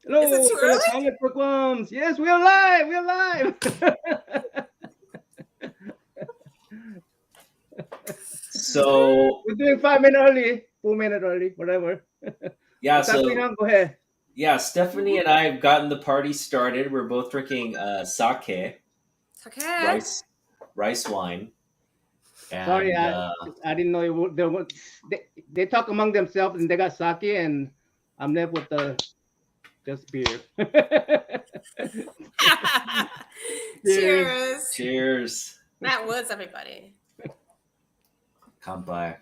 Is it Hello, too fellow early? comic bookworms. Yes, we're live. We're live. So We're doing 5 minutes early, 4 minutes early, whatever. yeah, What's happening? so Go ahead. yeah, Stephanie and I have gotten the party started. We're both drinking sake, Okay. rice wine, Sorry, and I didn't know they talk among themselves and they got sake and I'm left with just beer. Cheers. Cheers. cheers, Matt Woods, everybody. kanpai.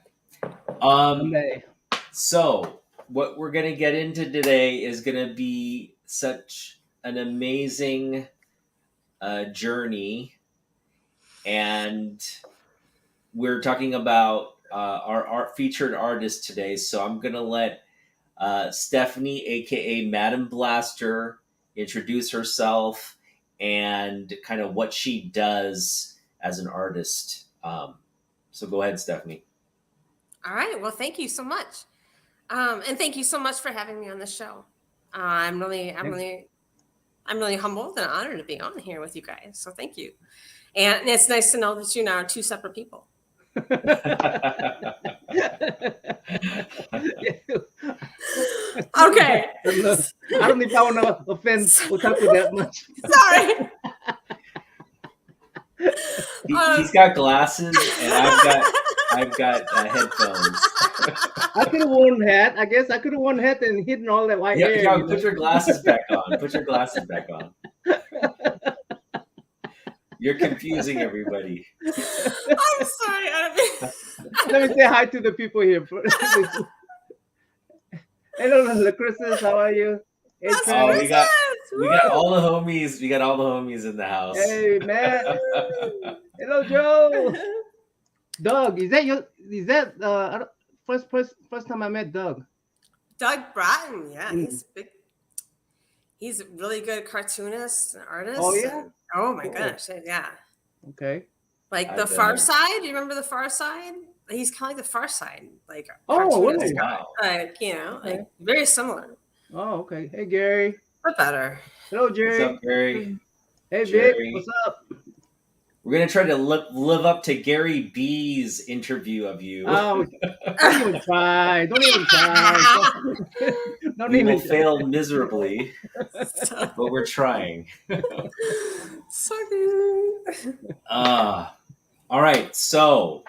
Um, Someday. so what we're gonna get into today is gonna be such an amazing journey, and we're talking about our featured artist today. So I'm gonna let Stephanie, aka Madam Blaster, introduce herself and kind of what she does as an artist. So go ahead, Stephanie. All right. Well, thank you so much. And thank you so much for having me on the show. I'm really humbled and honored to be on here with you guys. So thank you. And it's nice to know that you now are two separate people. Okay. I don't know if I want to offend Otaku that much. Sorry. He's got glasses, and I've got headphones. I could have worn hat. I guess I could have worn hat and hidden all that white hair. Yeah, put your glasses back on. Put your glasses back on. You're confusing everybody. I'm sorry. Let me say hi to the people here. Hello, Christmas. How are you? Hey, Oh, we got all the homies. We got all the homies in the house. Hey, Matt. Hello, Joe. Doug, is that first time I met Doug? Doug Bratton, yeah, he's big. He's a really good cartoonist and artist. Oh yeah. Oh my gosh, yeah. Okay. Like The Far Side. Do you remember The Far Side? He's kind of like The Far Side, like cartoonist. Wow. Like like very similar. Oh, okay. Hey, Gary. But better. Hello, Jerry. What's up, Gary? Hey, Jerry. Vic. What's up? We're gonna try to live up to Gary B's interview of you. Oh, don't even try. Don't even try. We will fail miserably, but we're trying. Sorry. All right. So,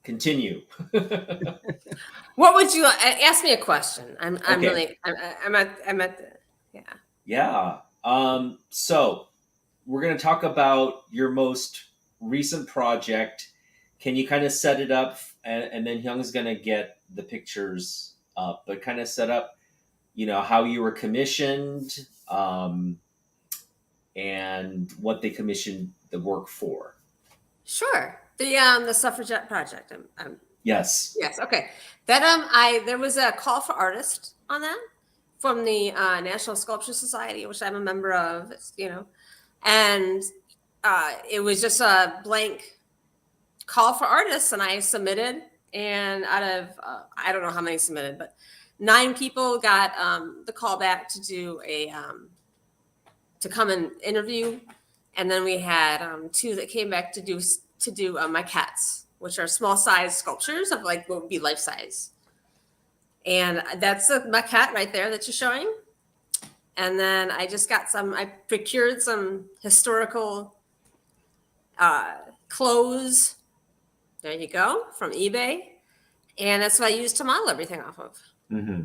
continue. What would you ask me a question? I'm Okay. I'm at the Yeah. So we're going to talk about your most recent project. Can you kind of set it up, and then Hyung's going to get the pictures up, but kind of set up, how you were commissioned, and what they commissioned the work for. Sure. The suffragette project. Yes. Yes. Okay. That there was a call for artists on that from the National Sculpture Society, which I'm a member of. And it was just a blank call for artists, and I submitted. And out of I don't know how many submitted, but 9 people got the call back to do to come and interview, and then we had 2 that came back to do maquettes, which are small size sculptures of like what would be life size. And that's the maquette right there that you're showing. And then I procured some historical clothes. There you go, from eBay. And that's what I used to model everything off of. Mm-hmm.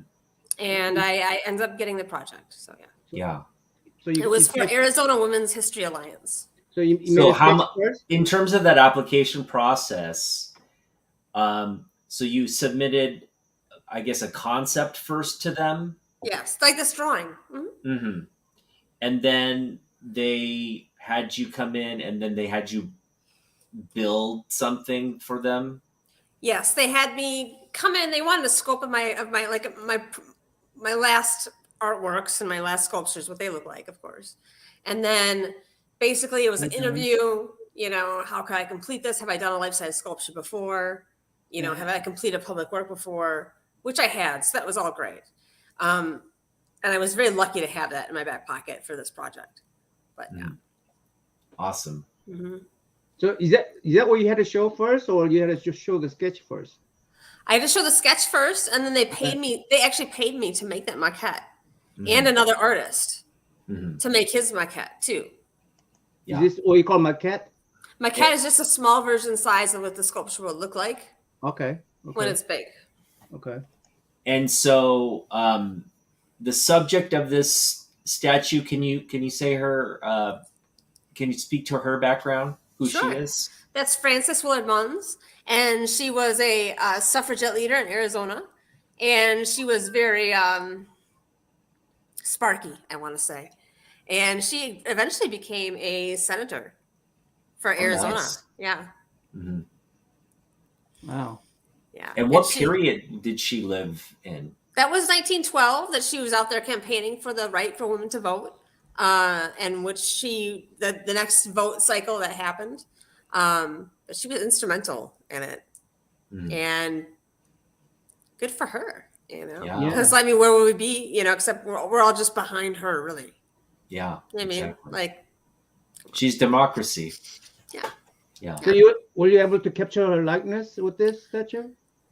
And I ended up getting the project. So yeah. Yeah. So it was for Arizona Women's History Alliance. So in terms of that application process, so you submitted, I guess, a concept first to them? Yes, like this drawing. Mm-hmm. Mm-hmm. And then they had you come in, and then they had you build something for them? Yes, they had me come in. They wanted a scope of my last artworks and my last sculptures, what they look like, of course. And then basically it was an interview, how can I complete this? Have I done a life-size sculpture before? Have I completed public work before? Which I had, so that was all great. And I was very lucky to have that in my back pocket for this project. But yeah. Awesome. Mm-hmm. So is that what you had to show first, or you had to just show the sketch first? I had to show the sketch first, and then they paid me. They actually paid me to make that maquette, Mhm. and another artist Mhm. to make his maquette too. Yeah. Is this what you call maquette? Maquette is just a small version size of what the sculpture will look like Okay. when it's big. Okay. And so, the subject of this statue, can you say her? Can you speak to her background? Who Sure. she is? That's Frances Willard Munns, and she was a suffragette leader in Arizona, and she was very sparky, I want to say, and she eventually became a senator for Arizona. Nice. Yeah, Mm-hmm. Wow. yeah. And what she, period did she live in? That was 1912 that she was out there campaigning for the right for women to vote, and which the next vote cycle that happened. But she was instrumental in it, and good for her, Yeah. Because I mean, where would we be, except we're all just behind her, really. Yeah. I mean, exactly. like, she's democracy. Yeah. Yeah. So were you able to capture her likeness with this statue?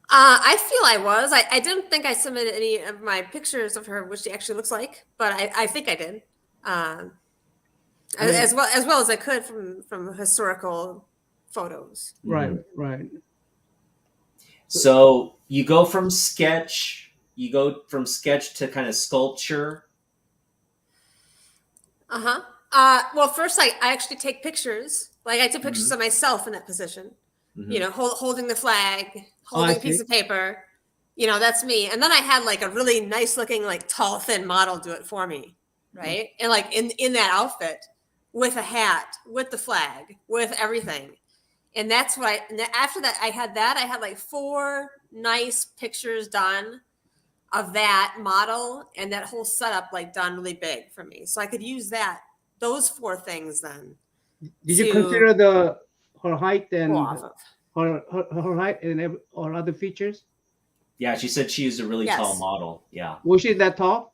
I feel I was. I didn't think I submitted any of my pictures of her, which she actually looks like, but I think I did, as well as I could from historical photos. Right, right. So you go from sketch to kind of sculpture. Well, first I actually take pictures. Like I took pictures of myself in that position. Holding the flag, holding a piece of paper. That's me. And then I had like a really nice looking, like tall, thin model do it for me. Right. And like in that outfit with a hat, with the flag, with everything. And that's what after that, I had like 4 nice pictures done of that model and that whole setup, like done really big for me. So I could use those 4 things then. Did you consider her height and her height and or other features? Yeah, she said she is a really tall model. Yeah. Was she that tall?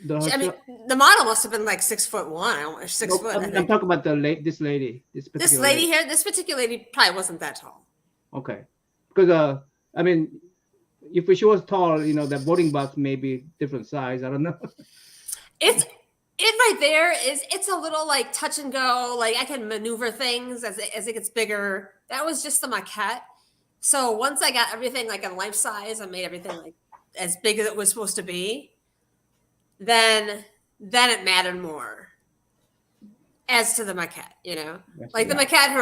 The model must have been like 6'1", 6 foot. I'm talking about this lady. This particular lady probably wasn't that tall. Okay, because I mean, if she was tall, the voting box may be different size. I don't know. It right there it's a little like touch and go. Like I can maneuver things as it gets bigger. That was just the maquette. So once I got everything like in life size, I made everything like as big as it was supposed to be. Then it mattered more as to the maquette, like the maquette,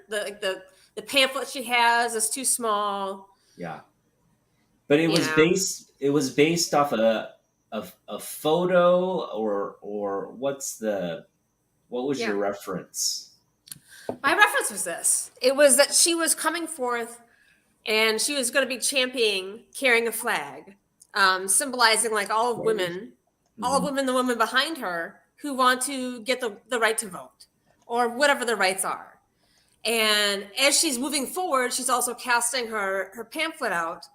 the pamphlet she has is too small. Yeah, but it was based off a photo or what was your reference? My reference was this. It was that she was coming forth and she was going to be championing carrying a flag, symbolizing like all of women. All of women, the women behind her who want to get the right to vote or whatever the rights are. And as she's moving forward, she's also casting her pamphlet out.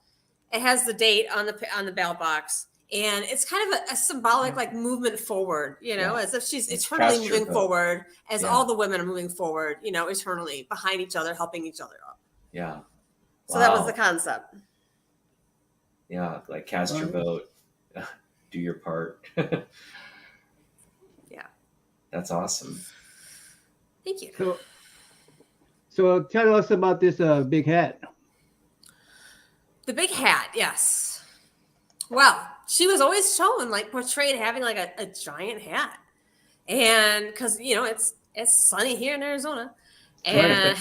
It has the date on the ballot box. And it's kind of a symbolic like movement forward, as if she's eternally moving forward as all the women are moving forward, eternally behind each other, helping each other up. Yeah. So that was the concept. Yeah, like cast your vote. Do your part. Yeah. That's awesome. Thank you. So tell us about this big hat. The big hat, yes. Well, she was always shown like portrayed having like a giant hat. And because it's sunny here in Arizona. And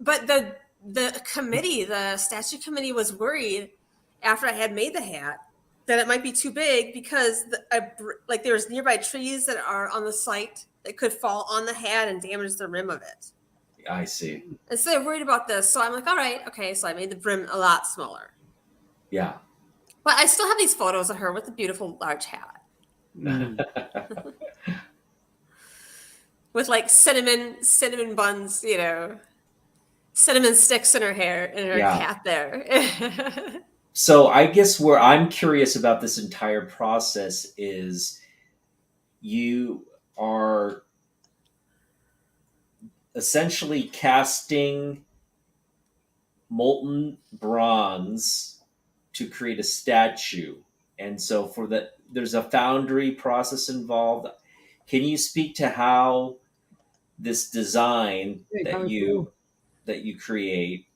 but the committee, the statue committee was worried after I had made the hat that it might be too big because there's nearby trees that are on the site that could fall on the hat and damage the rim of it. I see. And so they're worried about this. So I'm like, all right, okay. So I made the brim a lot smaller. Yeah. But I still have these photos of her with a beautiful large hat. With like cinnamon buns, cinnamon sticks in her hair and her hat there. So I guess where I'm curious about this entire process is you are essentially casting molten bronze to create a statue. And so for that, there's a foundry process involved. Can you speak to how this design Hey, that coming through. you create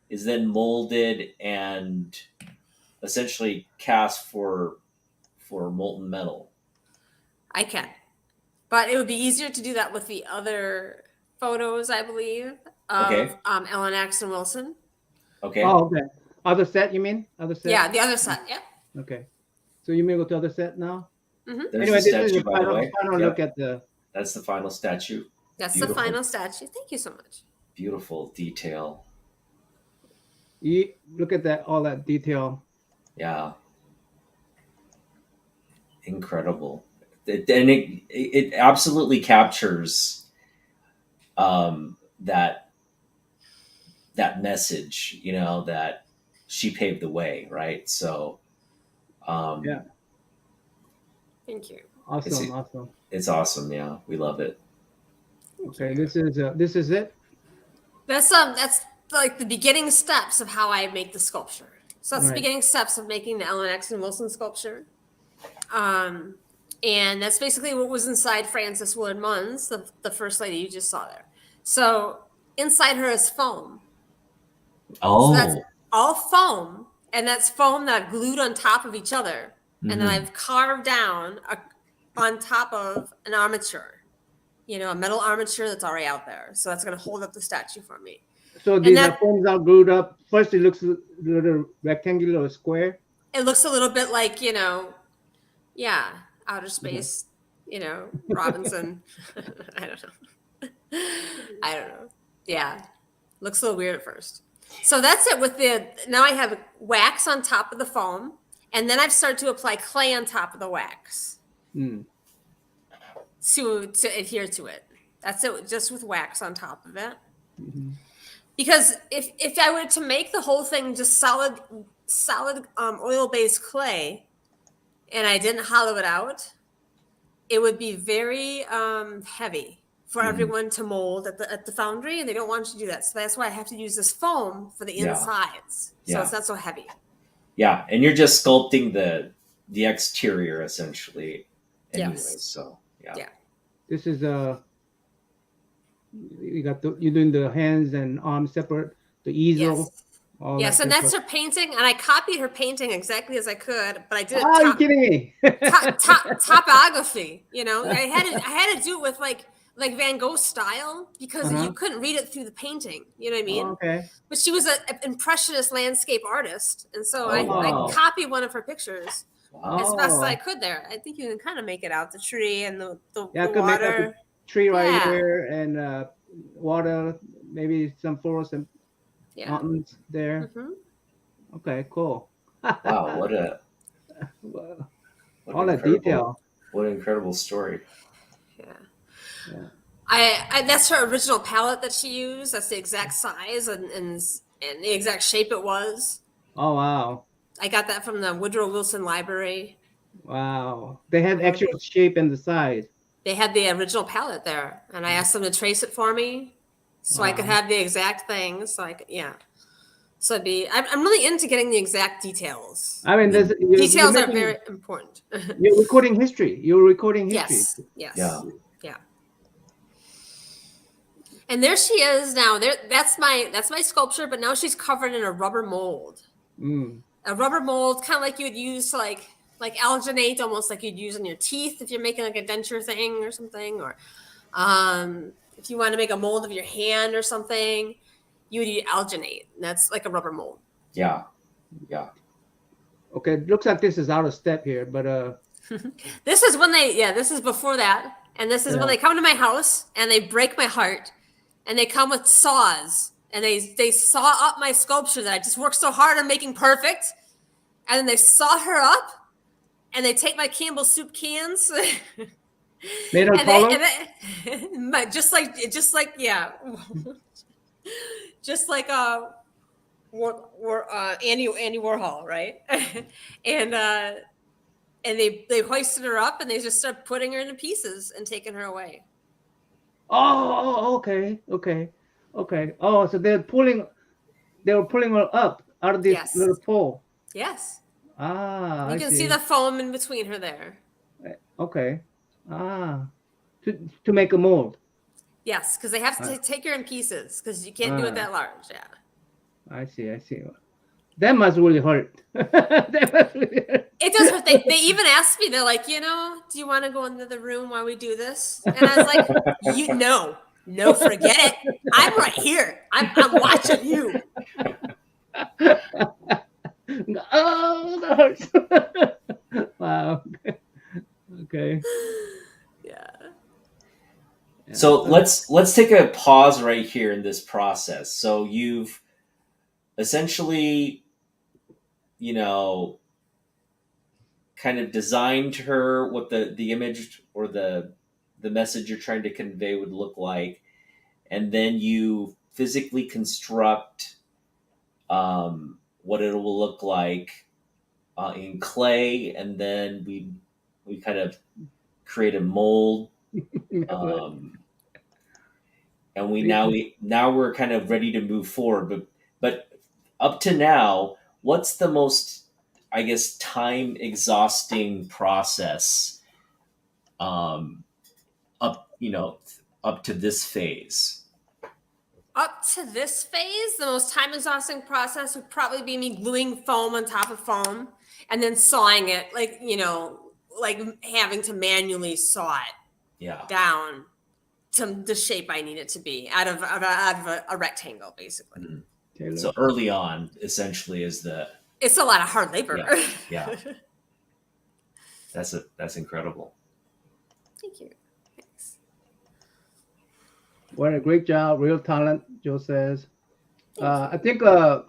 is then molded and essentially cast for molten metal? I can, but it would be easier to do that with the other photos, I believe, Okay. of Ellen Axton Wilson. Okay. Oh, okay. Other set, you mean? Other set? Yeah, the other set. Yeah. Okay. So you may go to other set now? There's Anyway, the this is statue, the by the way. final Yep. look at the. That's the final statue. That's Beautiful. the final statue. Thank you so much. Beautiful detail. You look at that, all that detail. Yeah. Incredible. And it absolutely captures that message, that she paved the way, right? So Yeah. Thank you. Awesome, awesome. it's awesome. Yeah, we love it. Okay, this is it. That's like the beginning steps of how I make the sculpture. So that's the Right. beginning steps of making the Ellen Axton Wilson sculpture. And that's basically what was inside Frances Wood Munns, the first lady you just saw there. So inside her is foam. Oh, So that's all foam, and that's foam that glued on top of each other. And then Mhm. I've carved down on top of an armature, a metal armature that's already out there. So that's going to hold up the statue for me. So these are forms are glued up. First, it looks a little rectangular or square. It looks a little bit like, outer space, Robinson. I don't know. Yeah. Looks a little weird at first. So that's it now I have wax on top of the foam, and then I've started to apply clay on top of the wax to adhere to it. That's it, just with wax on top of it. Mm-hmm. Because if I were to make the whole thing just solid oil-based clay, and I didn't hollow it out, it would be very heavy for everyone to mold at the foundry, and they don't want you to do that. So that's why I have to use this foam for the insides, so it's not so heavy. Yeah, and you're just sculpting the exterior essentially, anyway. Yes. So yeah. This is you're doing the hands and arms separate, the easel. Yes. Yes, and that's her painting, and I copied her painting exactly as I could, but I did it. Oh, you're kidding me! Topography, I had to do it with like Van Gogh style, because you couldn't read it through the painting. You know what I mean? Oh, okay. But she was an impressionist landscape artist, and so I copied one of her pictures as best as I could there. I think you can kind of make it out, the tree and the I could water. make out the tree right here, and water, maybe some forest and mountains there. Okay, cool. Wow, what all that detail. What an incredible story. Yeah. I that's her original palette that she used. That's the exact size and the exact shape it was. Oh, wow. I got that from the Woodrow Wilson Library. Wow. They had actual shape and the size. They had the original palette there, and I asked them to trace it for me so I could have the exact thing. So I could, So I'm really into getting the exact details. I mean, details are very important. You're recording history. Yes. Yeah. And there she is now. That's my sculpture, but now she's covered in a rubber mold. A rubber mold, kind of like you would use like alginate, almost like you'd use on your teeth if you're making like a denture thing or something, or if you want to make a mold of your hand or something, you would use alginate. And that's like a rubber mold. Yeah. Okay, it looks like this is out of step here, but this is when this is before that, and this is when they come to my house and they break my heart, and they come with saws and they saw up my sculpture that I just worked so hard on making perfect, and then they saw her up, and they take my Campbell soup cans. Made of color? Andy Warhol, right? and they hoisted her up and they just started putting her into pieces and taking her away. Okay. Oh, so they were pulling her up out of this little pole. Yes. Ah, You can see the foam in between her there. Okay. Ah, to make a mold. Yes, because they have to take her in pieces because you can't do it that large. Yeah. I see. That must really hurt. That must really hurt. It does hurt. They even asked me, they're like, do you want to go into the room while we do this? And I was like, no, forget it. I'm right here. I'm watching you. Oh, that hurts. Wow. Okay. Yeah. So let's take a pause right here in this process. So you've essentially, kind of designed her what the image or the message you're trying to convey would look like, and then you physically construct what it will look like in clay, and then we kind of create a mold, and now we're kind of ready to move forward. But up to now, what's the most, I guess, time exhausting process up to this phase? Up to this phase, the most time exhausting process would probably be me gluing foam on top of foam and then sawing it, like having to manually saw it down to the shape I need it to be out of a rectangle, basically. Mm-hmm. So early on, essentially, it's a lot of hard labor. Yeah. That's incredible. Thank you. Thanks. What a great job, real talent, Joe says. I think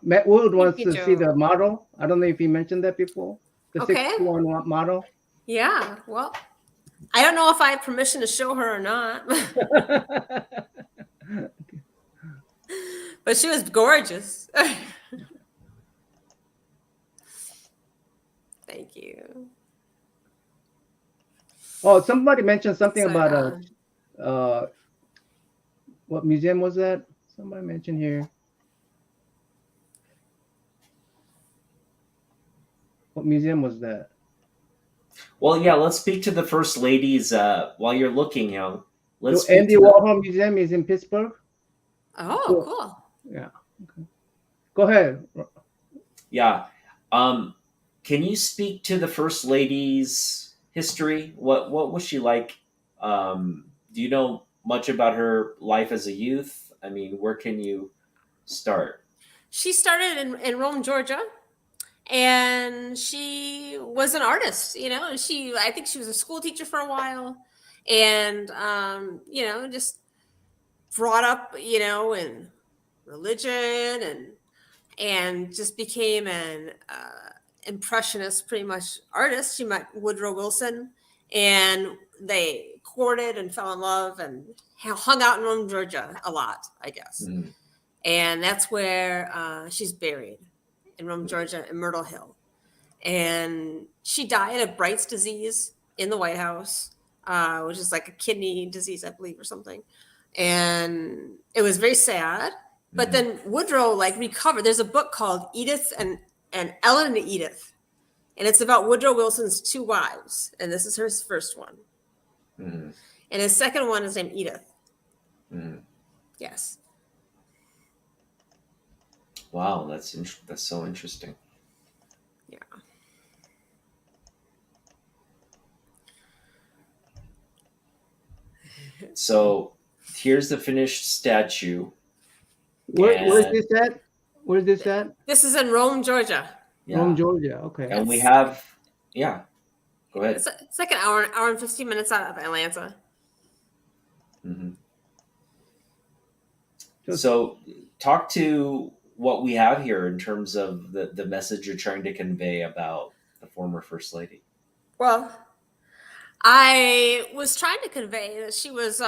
Matt Wood wants to see the model. I don't know if he mentioned that before. The 6-1 model. Yeah, well, I don't know if I have permission to show her or not. But she was gorgeous. Thank you. Oh, somebody mentioned something about what museum was that? Somebody mentioned here. What museum was that? Well, yeah, let's speak to the first ladies while you're looking, So Andy Warhol Museum is in Pittsburgh? Oh, cool. Yeah. Okay. Go ahead. Yeah. Can you speak to the first lady's history? What was she like? Do you know much about her life as a youth? I mean, where can you start? She started in Rome, Georgia, and she was an artist. I think she was a school teacher for a while, and just brought up in religion and just became an impressionist, pretty much artist. She met Woodrow Wilson, and they courted and fell in love and hung out in Rome, Georgia a lot, I guess. Mm-hmm. And that's where she's buried, in Rome, Georgia, in Myrtle Hill. And she died of Bright's disease in the White House, which is like a kidney disease, I believe, or something. And it was very sad. But then Woodrow recovered. There's a book called Edith and Ellen and Edith, and it's about Woodrow Wilson's 2 wives, and this is her first one. Mm-hmm. And his second one is named Edith. Mm-hmm. Yes. Wow, that's so interesting. Yeah. So here's the finished statue. Where's this at? Where's this at? This is in Rome, Georgia. Yeah. Rome, Georgia. Okay. And we have, go ahead. It's like an hour and 15 minutes out of Atlanta. Mm-hmm. So talk to what we have here in terms of the message you're trying to convey about the former First Lady. Well, I was trying to convey that she was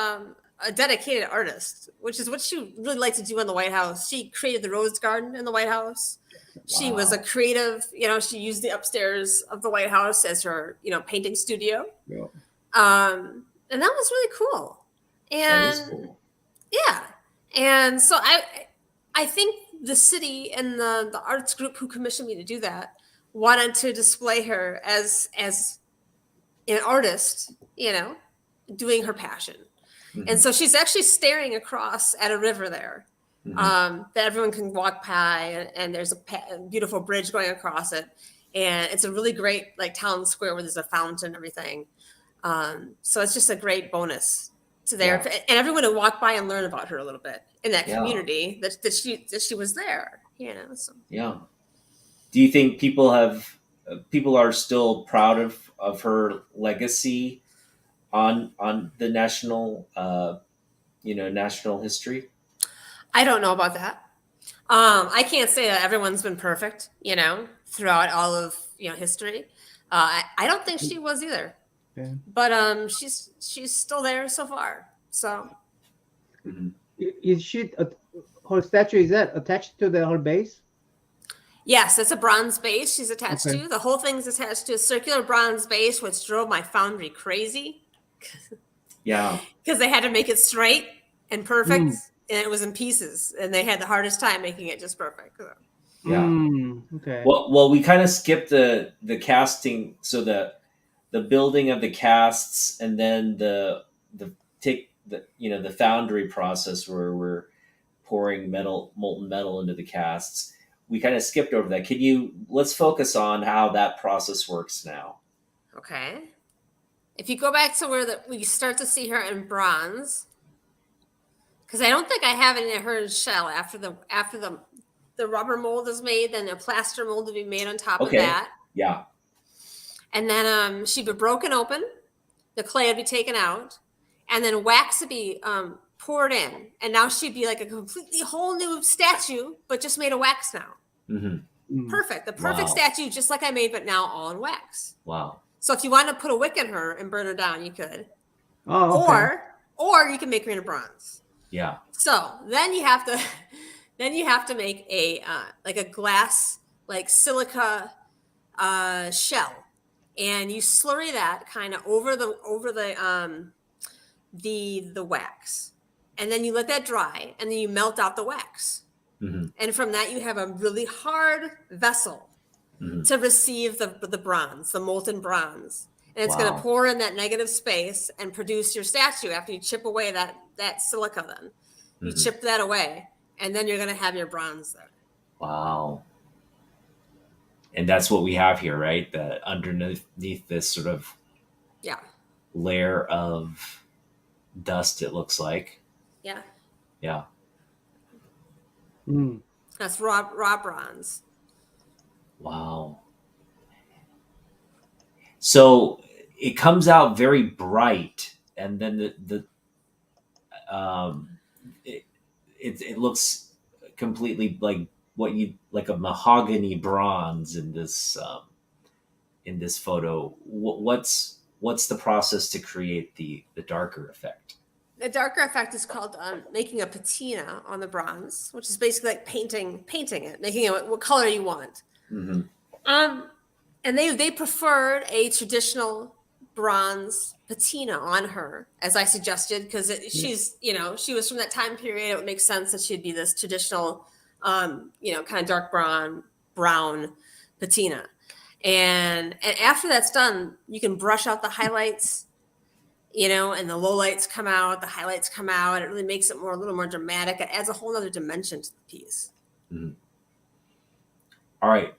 a dedicated artist, which is what she really liked to do in the White House. She created the Rose Garden in the White House. She was a Wow. creative, she used the upstairs of the White House as her, painting studio. Yeah. And that was really cool. That is And cool. yeah. And so I think the city and the arts group who commissioned me to do that wanted to display her as an artist, doing her passion. Mhm. And so she's actually staring across at a river there, Mhm. that everyone can walk by, and there's a beautiful bridge going across it. And it's a really great like town square where there's a fountain and everything. So it's just a great bonus to there. Yeah. And everyone would walk by and learn about her a little bit in that Yeah. community that she was there, so. Yeah. Do you think people are still proud of her legacy on the national national history? I don't know about that. I can't say that everyone's been perfect, throughout all of history. I don't think she was either. Okay. But she's still there so far. So Mhm. Is she her statue? Is that attached to her base? yes, it's a bronze base she's attached Okay. to. The whole thing's attached to a circular bronze base, which drove my Foundry crazy Yeah. because they had to make it straight and perfect, Mm. and it was in pieces, and they had the hardest time making it just perfect. So. Yeah. Okay. Well, we kind of skipped the casting, so the building of the casts, and then the the foundry process where we're pouring molten metal into the casts. We kind of skipped over that. Let's focus on how that process works now. Okay. If you go back to where we start to see her in bronze, because I don't think I have any of her in shell after the rubber mold is made, then a plaster mold will be made on top of Okay. that. Yeah. And then she'd be broken open, the clay would be taken out, and then wax would be poured in. And now she'd be like a completely whole new statue, but just made of wax now. Mm-hmm. Perfect. The perfect Wow. statue, just like I made, but now all in wax. Wow. So if you want to put a wick in her and burn her down, you could. Oh, okay. Or you can make her into bronze. Yeah. So then you have to make a like a glass, like silica shell, and you slurry that kind of over the wax, and then you let that dry, and then you melt out the wax, Mm-hmm. and from that you have a really hard vessel Mm-hmm. to receive the bronze, the molten bronze. And it's going Wow. to pour in that negative space and produce your statue after you chip away that silica. Then you Mhm. chip that away, and then you're going to have your bronze there. Wow. And that's what we have here, right? That underneath this sort of Yeah, layer of dust, it looks like. yeah. Yeah. Mm. That's raw bronze. Wow. So it comes out very bright, and then it looks completely like like a mahogany bronze in this photo. What's the process to create the darker effect? The darker effect is called making a patina on the bronze, which is basically like painting it, making it what color you want. Mm-hmm. And they preferred a traditional bronze patina on her, as I suggested, because she's she was from that time period. It would make sense that she'd be this traditional, kind of dark brown patina. And after that's done, you can brush out the highlights, and the lowlights come out, the highlights come out, and it really makes it a little more dramatic. It adds a whole other dimension to the piece. Mm-hmm. All right.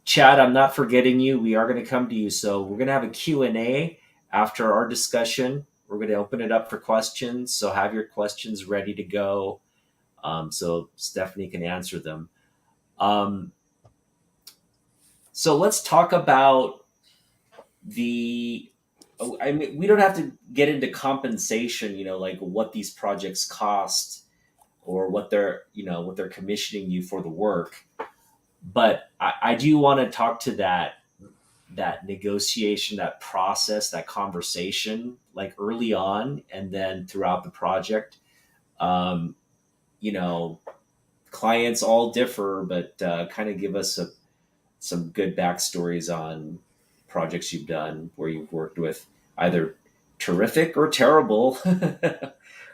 Chad, I'm not forgetting you. We are going to come to you. So we're going to have a Q&A after our discussion. We're going to open it up for questions. So have your questions ready to go, so Stephanie can answer them. So let's talk about we don't have to get into compensation, like what these projects cost or what they're commissioning you for the work. But I do want to talk to that negotiation, that process, that conversation, like early on, and then throughout the project. Um, you know, clients all differ, but kind of give us some good backstories on projects you've done where you've worked with either terrific or terrible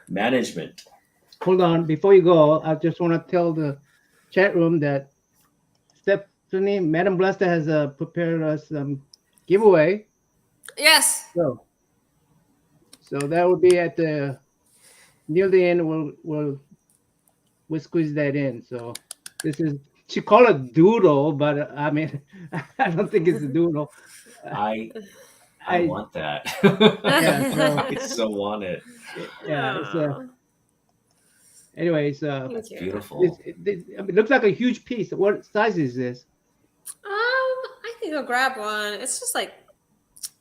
management. Hold on, before you go, I just want to tell the chat room that Stephanie, Madam Blaster has prepared us some giveaway. Yes. So that will be at the near the end. We'll squeeze that in. So this is, she call it doodle, but I mean, I don't think it's a doodle. I I want that. Yeah, so I so want it. yeah, it's Aw, anyways, thank you. Beautiful. it looks like a huge piece. What size is this? I can go grab one. It's just like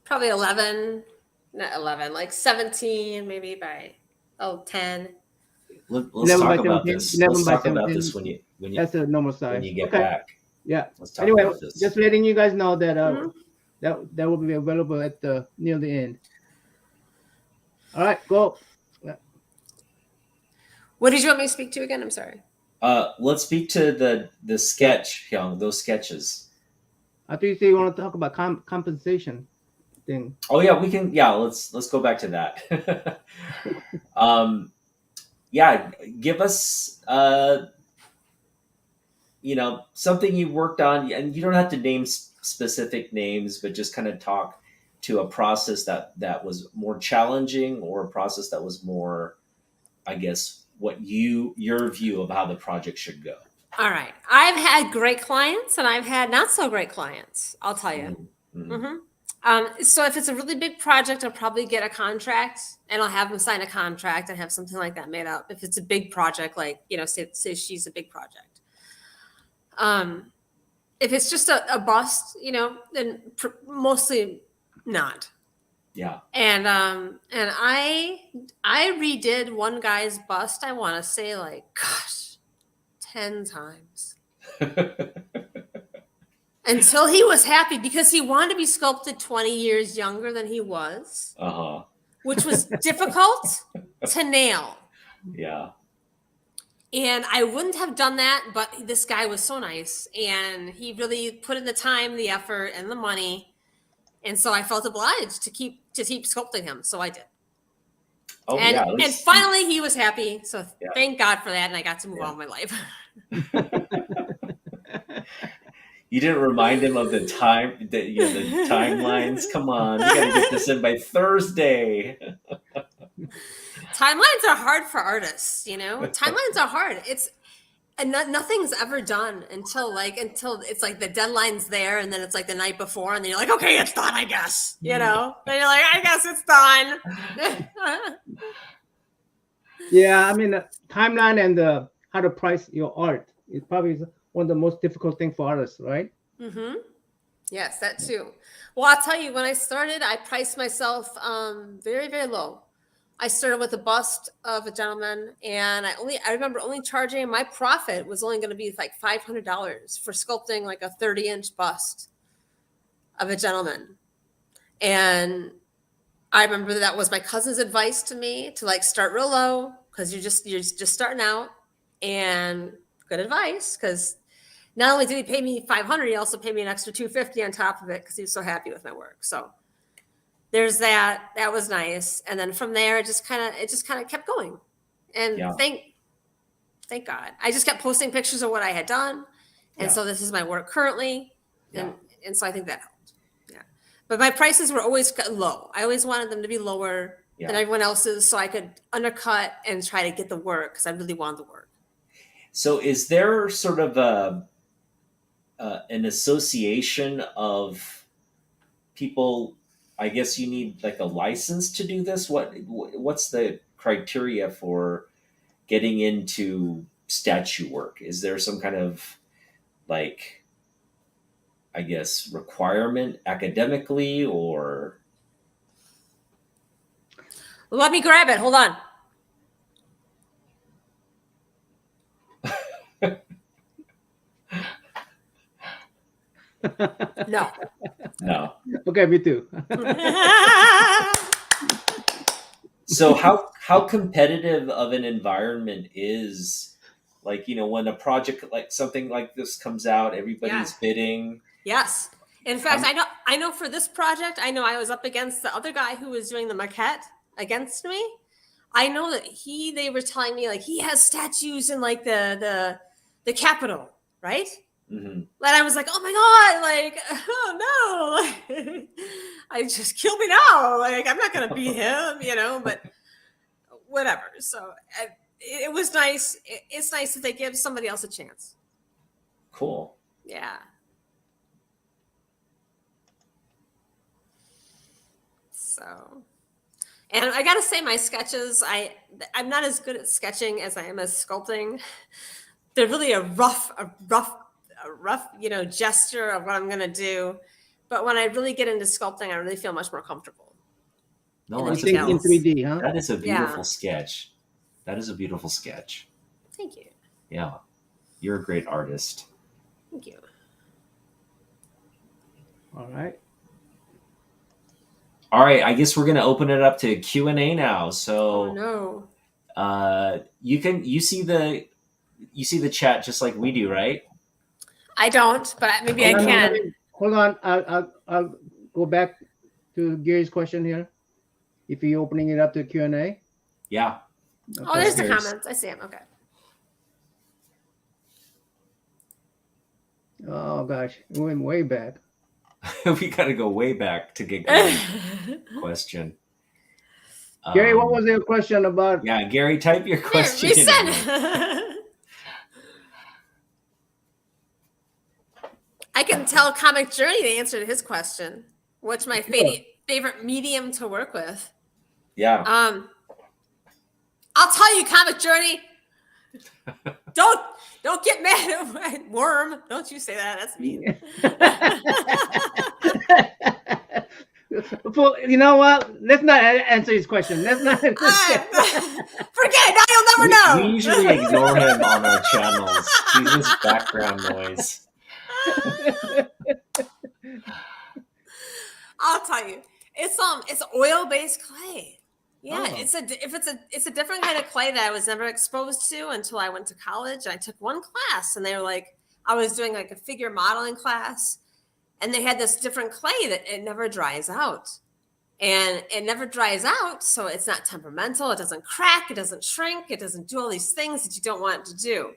probably 11, not 11, like 17, maybe by 10. Let's 11 by talk about 17. this. 11 Let's by talk about 17. this when That's a normal when size. you get Okay. back. Yeah. Let's talk Anyway, about this. just letting you guys know that Mhm. that will be available at the near the end. All right, go. What did you want me to speak to again? I'm sorry. Let's speak to the sketch, Hyung, those sketches. I think you say you want to talk about compensation thing. Oh yeah, we can. Yeah, let's go back to that. Yeah, give us something you worked on, and you don't have to name specific names, but just kind of talk to a process that was more challenging, or a process that was more, I guess, what your view of how the project should go. All right. I've had great clients and I've had not so great clients. I'll tell you. Mm-hmm. Mm-hmm. So if it's a really big project, I'll probably get a contract and I'll have them sign a contract and have something like that made up. If it's a big project, like, say she's a big project. If it's just a bust, then mostly not. Yeah. And I redid one guy's bust. I want to say like, gosh, 10 times until he was happy, because he wanted to be sculpted 20 years younger than he was, which was difficult to nail. Yeah. And I wouldn't have done that, but this guy was so nice and he really put in the time, the effort, and the money. And so I felt obliged to keep sculpting him. So I did. Oh, and, yeah. And finally he was happy. So yeah. Thank God for that. And I got to move on with my life. You didn't remind him of the timelines. Come on, we got to get this in by Thursday. Timelines are hard for artists, Timelines are hard. Nothing's ever done until it's like the deadline's there, and then it's like the night before, and then you're like, okay, it's done, I guess. Then you're like, I guess it's done. Yeah, I mean, the timeline and how to price your art is probably one of the most difficult things for artists, right? Mm-hmm. Yes, that too. Well, I'll tell you, when I started, I priced myself very, very low. I started with a bust of a gentleman, and I remember only charging, my profit was only going to be like $500 for sculpting like a 30-inch bust of a gentleman. And I remember that was my cousin's advice to me, to like start real low, because you're just starting out. And good advice, because not only did he pay me $500, he also paid me an extra $250 on top of it, because he was so happy with my work. So there's that. That was nice. And then from there, it just kind of kept going. And Yeah. thank God, I just kept posting pictures of what I had done. And so this is my work currently. And so I think that helped. Yeah. But my prices were always low. I always wanted them to be lower than everyone else's, so I could undercut and try to get the work, because I really wanted the work. So is there sort of an association of people? I guess you need like a license to do this. What's the criteria for getting into statue work? Is there some kind of, like, I guess, requirement academically, or? Let me grab it. Hold on. No. No. Okay, me too. So how competitive of an environment is, like, when a project like something like this comes out, everybody's bidding. Yes. In fact, Um, I know for this project, I know I was up against the other guy who was doing the maquette against me. I know that they were telling me like he has statues in like the Capitol, right? mhm. And I was like, oh my God, like, oh no, I just kill me now. Like, I'm not going to beat him, but whatever. So it was nice. It's nice that they give somebody else a chance. Cool. Yeah. So, and I got to say my sketches, I'm not as good at sketching as I am as sculpting. They're really a rough, gesture of what I'm going to do. But when I really get into sculpting, I really feel much more comfortable. No, in the You that's a think in details. beautiful, 3D, huh? that is a beautiful Yeah. sketch. That is a beautiful sketch. Thank you. Yeah. You're a great artist. Thank you. All right. All right, I guess we're going to open it up to Q&A now. Oh So no. you see the chat just like we do, right? I don't, but maybe I Hold on, can. hold on. I'll go back to Gary's question here. If you're opening it up to Q&A. Yeah. Oh, there's the There's- comments. I see them. Okay. Oh gosh, it went way back. We got to go way back to get Gary's question. Gary, what was your question about? Yeah, Gary, type your question in. Resend. I can tell Comic Journey the answer to his question. What's my favorite medium to work with? Yeah. I'll tell you, Comic Journey. Don't get mad at Worm. Don't you say that. That's mean. Well, you know what? Let's not answer his question. Let's not. Forget it. Now you'll never know. We usually ignore him on our channels. He's just background noise. I'll tell you, it's oil-based clay. Yeah, Oh. it's a different kind of clay that I was never exposed to until I went to college. I took one class, and they were like, I was doing like a figure modeling class, and they had this different clay that it never dries out, and it never dries out, so it's not temperamental. It doesn't crack. It doesn't shrink. It doesn't do all these things that you don't want it to do.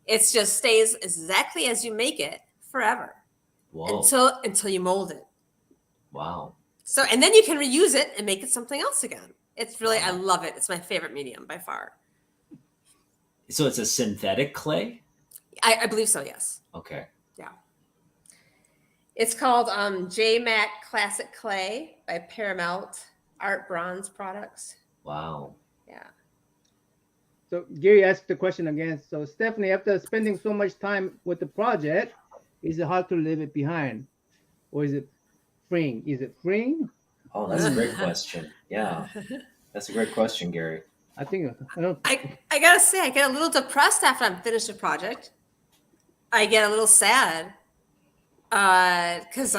It just stays exactly as you make it forever. Whoa. Until you mold it. Wow. So, and then you can reuse it and make it something else again. It's really, I love it. It's my favorite medium by far. So it's a synthetic clay? I believe so, yes. Okay. Yeah. It's called J-Mac Classic Clay by Paramount Art Bronze Products. Wow. Yeah. So Gary asked the question again. So Stephanie, after spending so much time with the project, is it hard to leave it behind? Or is it freeing? Is it freeing? Oh, that's a great question. Yeah. That's a great question, Gary. I think I gotta say, I get a little depressed after I'm finished a project. I get a little sad because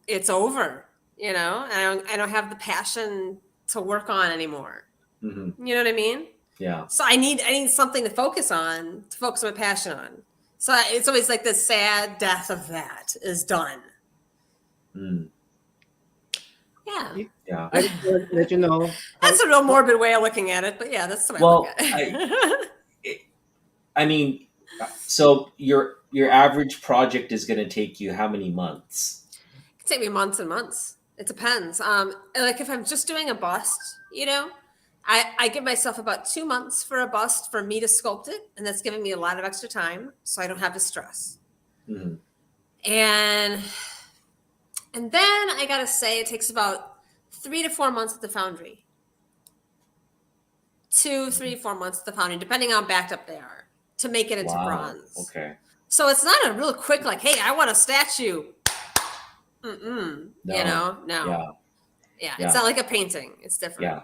it's over, and I don't have the passion to work on anymore. Mm-hmm. You know what I mean? Yeah. So I need something to focus my passion on. So it's always like the sad death of that is done. Mm. Yeah. Yeah. I just want to let you know. That's a real morbid way of looking at it, but yeah, that's the way I look at it. I mean, so your average project is going to take you how many months? It can take me months and months. It depends. Like if I'm just doing a bust, I give myself about 2 months for a bust for me to sculpt it, and that's giving me a lot of extra time, so I don't have to stress. Mm-hmm. And then I gotta say, it takes about 3 to 4 months at the Foundry. 2, 3, 4 months at the Foundry, depending on how backed up they are, to make it into bronze. Okay. So it's not a real quick, like, hey, I want a statue. No. Yeah. Yeah, it's not like a painting. It's different. Yeah.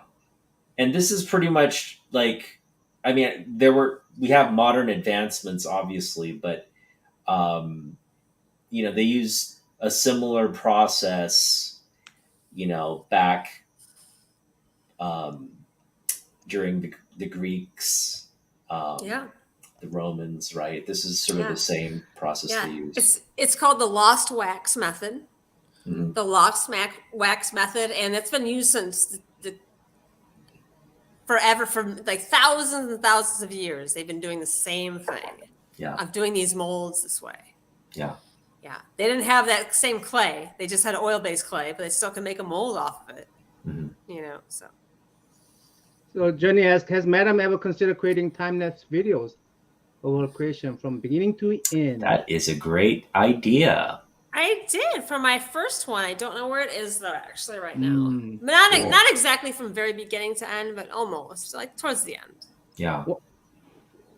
And this is pretty much like, I mean, we have modern advancements, obviously, but, they use a similar process, back during the Greeks, Yeah. the Romans, right? This is sort of Yeah. the same process they Yeah. use. It's called the lost wax method. Mhm. The lost wax method, and it's been used since forever, for like thousands and thousands of years. They've been doing the same thing Yeah, of doing these molds this way. yeah. Yeah, they didn't have that same clay. They just had oil-based clay, but they still can make a mold off of it. Mhm. So So Johnny asks, has Madam ever considered creating time-lapse videos of her creation from beginning to end? That is a great idea. I did for my first one. I don't know where it is though, actually, right now. Mm. Cool. Not exactly from very beginning to end, but almost like towards the end. Yeah.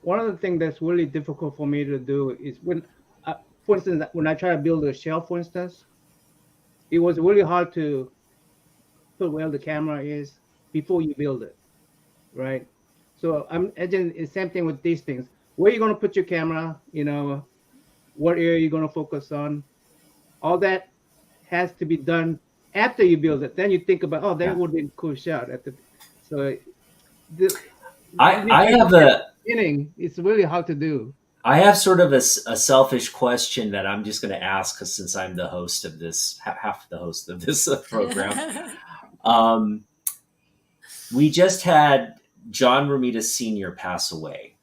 One of the things that's really difficult for me to do is for instance, when I try to build a shelf, for instance, it was really hard to put where the camera is before you build it, right? So I'm imagine the same thing with these things. Where you going to put your camera? What area you're going to focus on? All that has to be done after you build it. Then you think about, oh, that Yeah. would be a cool shot so the I have a beginning. It's really hard to do. I have sort of a selfish question that I'm just going to ask, because since I'm the host of this, half the host of this program. We just had John Romita Sr. pass away,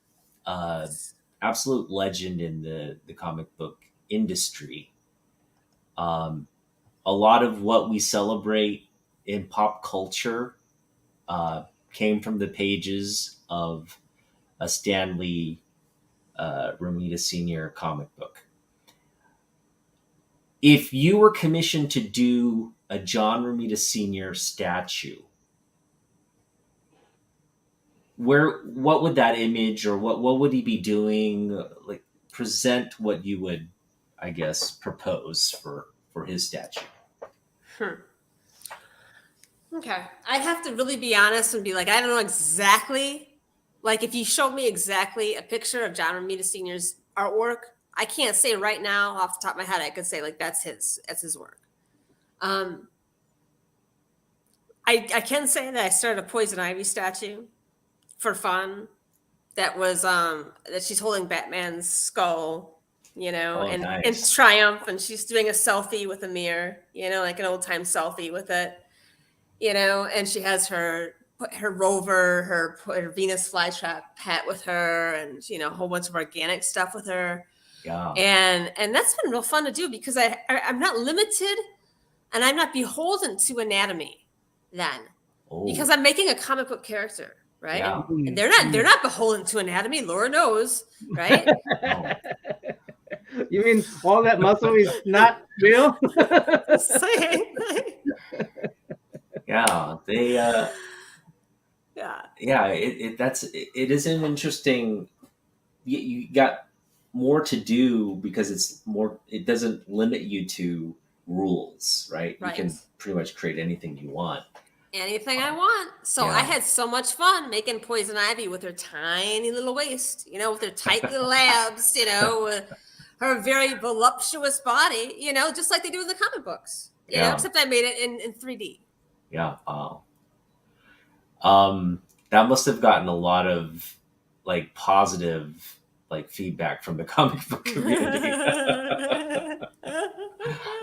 absolute legend in the comic book industry. A lot of what we celebrate in pop culture came from the pages of a Stan Lee Romita Sr. comic book. If you were commissioned to do a John Romita Sr. statue, what would that image, or what would he be doing? Like, present what you would, I guess, propose for his statue. Okay, I'd have to really be honest and be like, I don't know exactly. Like, if you showed me exactly a picture of John Romita Sr.'s artwork, I can't say right now off the top of my head. I could say like that's his work. I can say that I started a Poison Ivy statue for fun. That was that she's holding Batman's skull, Oh, and nice. triumph, and she's doing a selfie with a mirror, like an old time selfie with it, and she has her rover, her Venus flytrap hat with her, and a whole bunch of organic stuff with her. Yeah. And that's been real fun to do because I'm not limited, and I'm not beholden to anatomy then, because I'm making a comic book character, right? Yeah. And they're not beholden to anatomy. Laura knows, right? You mean all that muscle is not real? Yeah, they. Yeah. It is an interesting. You got more to do because it's more. It doesn't limit you to rules, right? You can pretty much create anything you want. Anything I want. So I had so much fun making Poison Ivy with her tiny little waist, with her tight little abs, with her very voluptuous body, just like they do in the comic books, except I made it in 3D. Yeah. That must have gotten a lot of positive feedback from the comic book community.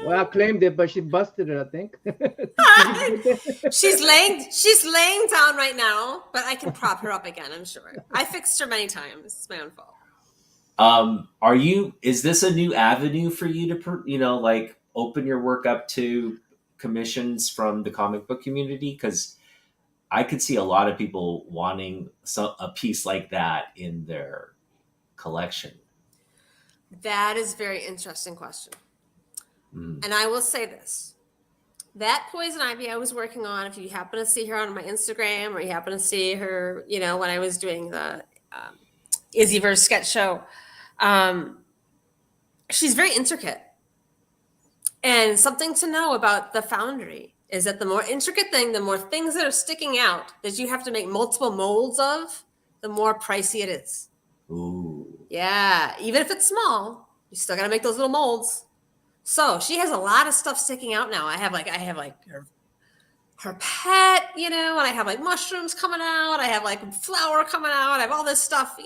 Well, I claimed it, but she busted it, I think. She's laying down right now, but I can prop her up again, I'm sure. I fixed her many times. It's my own fault. Is this a new avenue for you to, open your work up to commissions from the comic book community? Because I could see a lot of people wanting a piece like that in their collection. That is a very interesting question. And I will say this. That Poison Ivy I was working on, if you happen to see her on my Instagram, or you happen to see her, when I was doing the Izzyverse sketch show, she's very intricate. And something to know about the Foundry is that the more intricate thing, the more things that are sticking out that you have to make multiple molds of, the more pricey it is. Ooh. Yeah. Even if it's small, you still got to make those little molds. So she has a lot of stuff sticking out now. I have like her pet, and I have like mushrooms coming out. I have like flour coming out. I have all this stuff,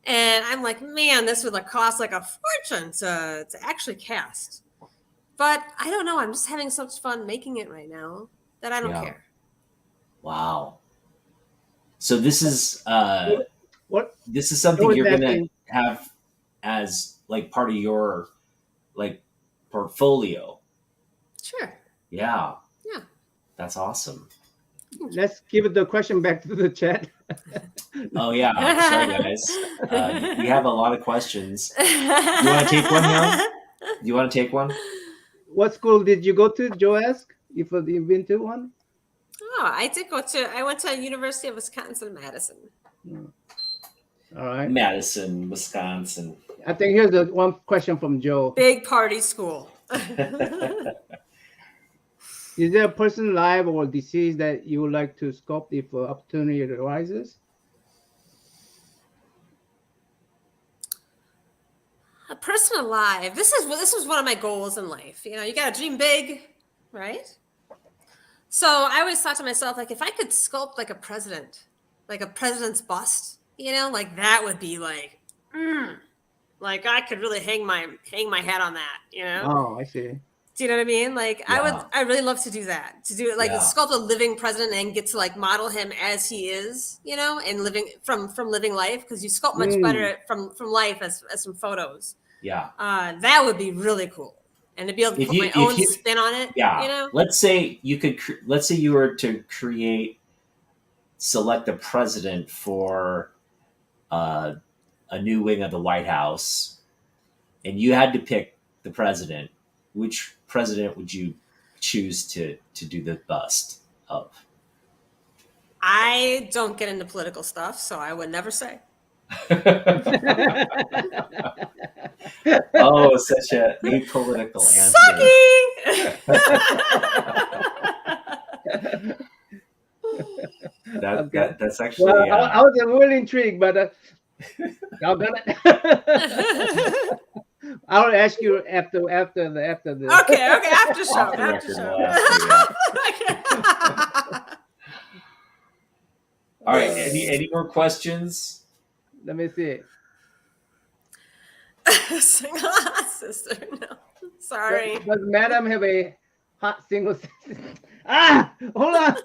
and I'm like, man, this would like cost like a fortune to actually cast. But I don't know. I'm just having so much fun making it right now that I don't Yeah. care. Wow. So this is What something was you're that gonna thing? have as like part of your like portfolio. Sure. Yeah. Yeah. That's awesome. Let's give the question back to the chat. Oh yeah. Sorry guys. We have a lot of questions. You want to take one, Hyung? Do you want to take one? What school did you go to? Joe asked if you've been to one. Oh, I went to University of Wisconsin-Madison. All right. Madison, Wisconsin. I think here's the one question from Joe. Big party school. Is there a person alive or deceased that you would like to sculpt if opportunity arises? A person alive. This was one of my goals in life. You got to dream big, right? So I always thought to myself, like, if I could sculpt like a president's bust, like that would be like, like I could really hang my hat on that, Oh, I see. Do you know what I mean? Like Yeah. I really love to do that, to do it like Yeah. sculpt a living president and get to like model him as he is, and living from living life, because you sculpt much better from life as from photos. Yeah. That would be really cool, and to be able to If put you- my if own you- spin on it. Yeah. Let's say you could. Let's say you were to select a president for a new wing of the White House, and you had to pick the president. Which president would you choose to do the bust of? I don't get into political stuff, so I would never say. Oh, such a apolitical answer. Sucky. Okay. That's actually. Well, I was really intrigued, but y'all gonna. I'll ask you after the. Okay, after show, Off the after record, show. we'll ask you, All right. Any more questions? Let me see. Single sister, no. Sorry. Does Madam have a hot single? Hold on.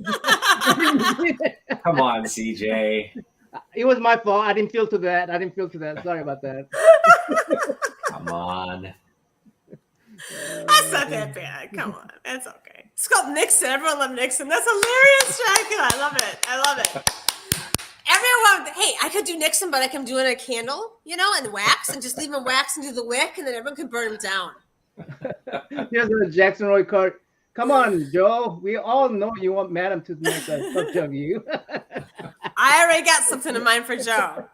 Come on, CJ. It was my fault. I didn't feel to that. Sorry about that. Come on. That's not that bad. Come on. That's okay. Sculpt Nixon. Everyone loved Nixon. That's hilarious, Jackie. I love it. Everyone, hey, I could do Nixon, but I can do it in a candle, and wax, and just leave him wax and do the wick, and then everyone can burn him down. Here's a Jackson Roy card. Come on, Joe. We all know you want Madam to make a picture of you. I already got something in mind for Joe.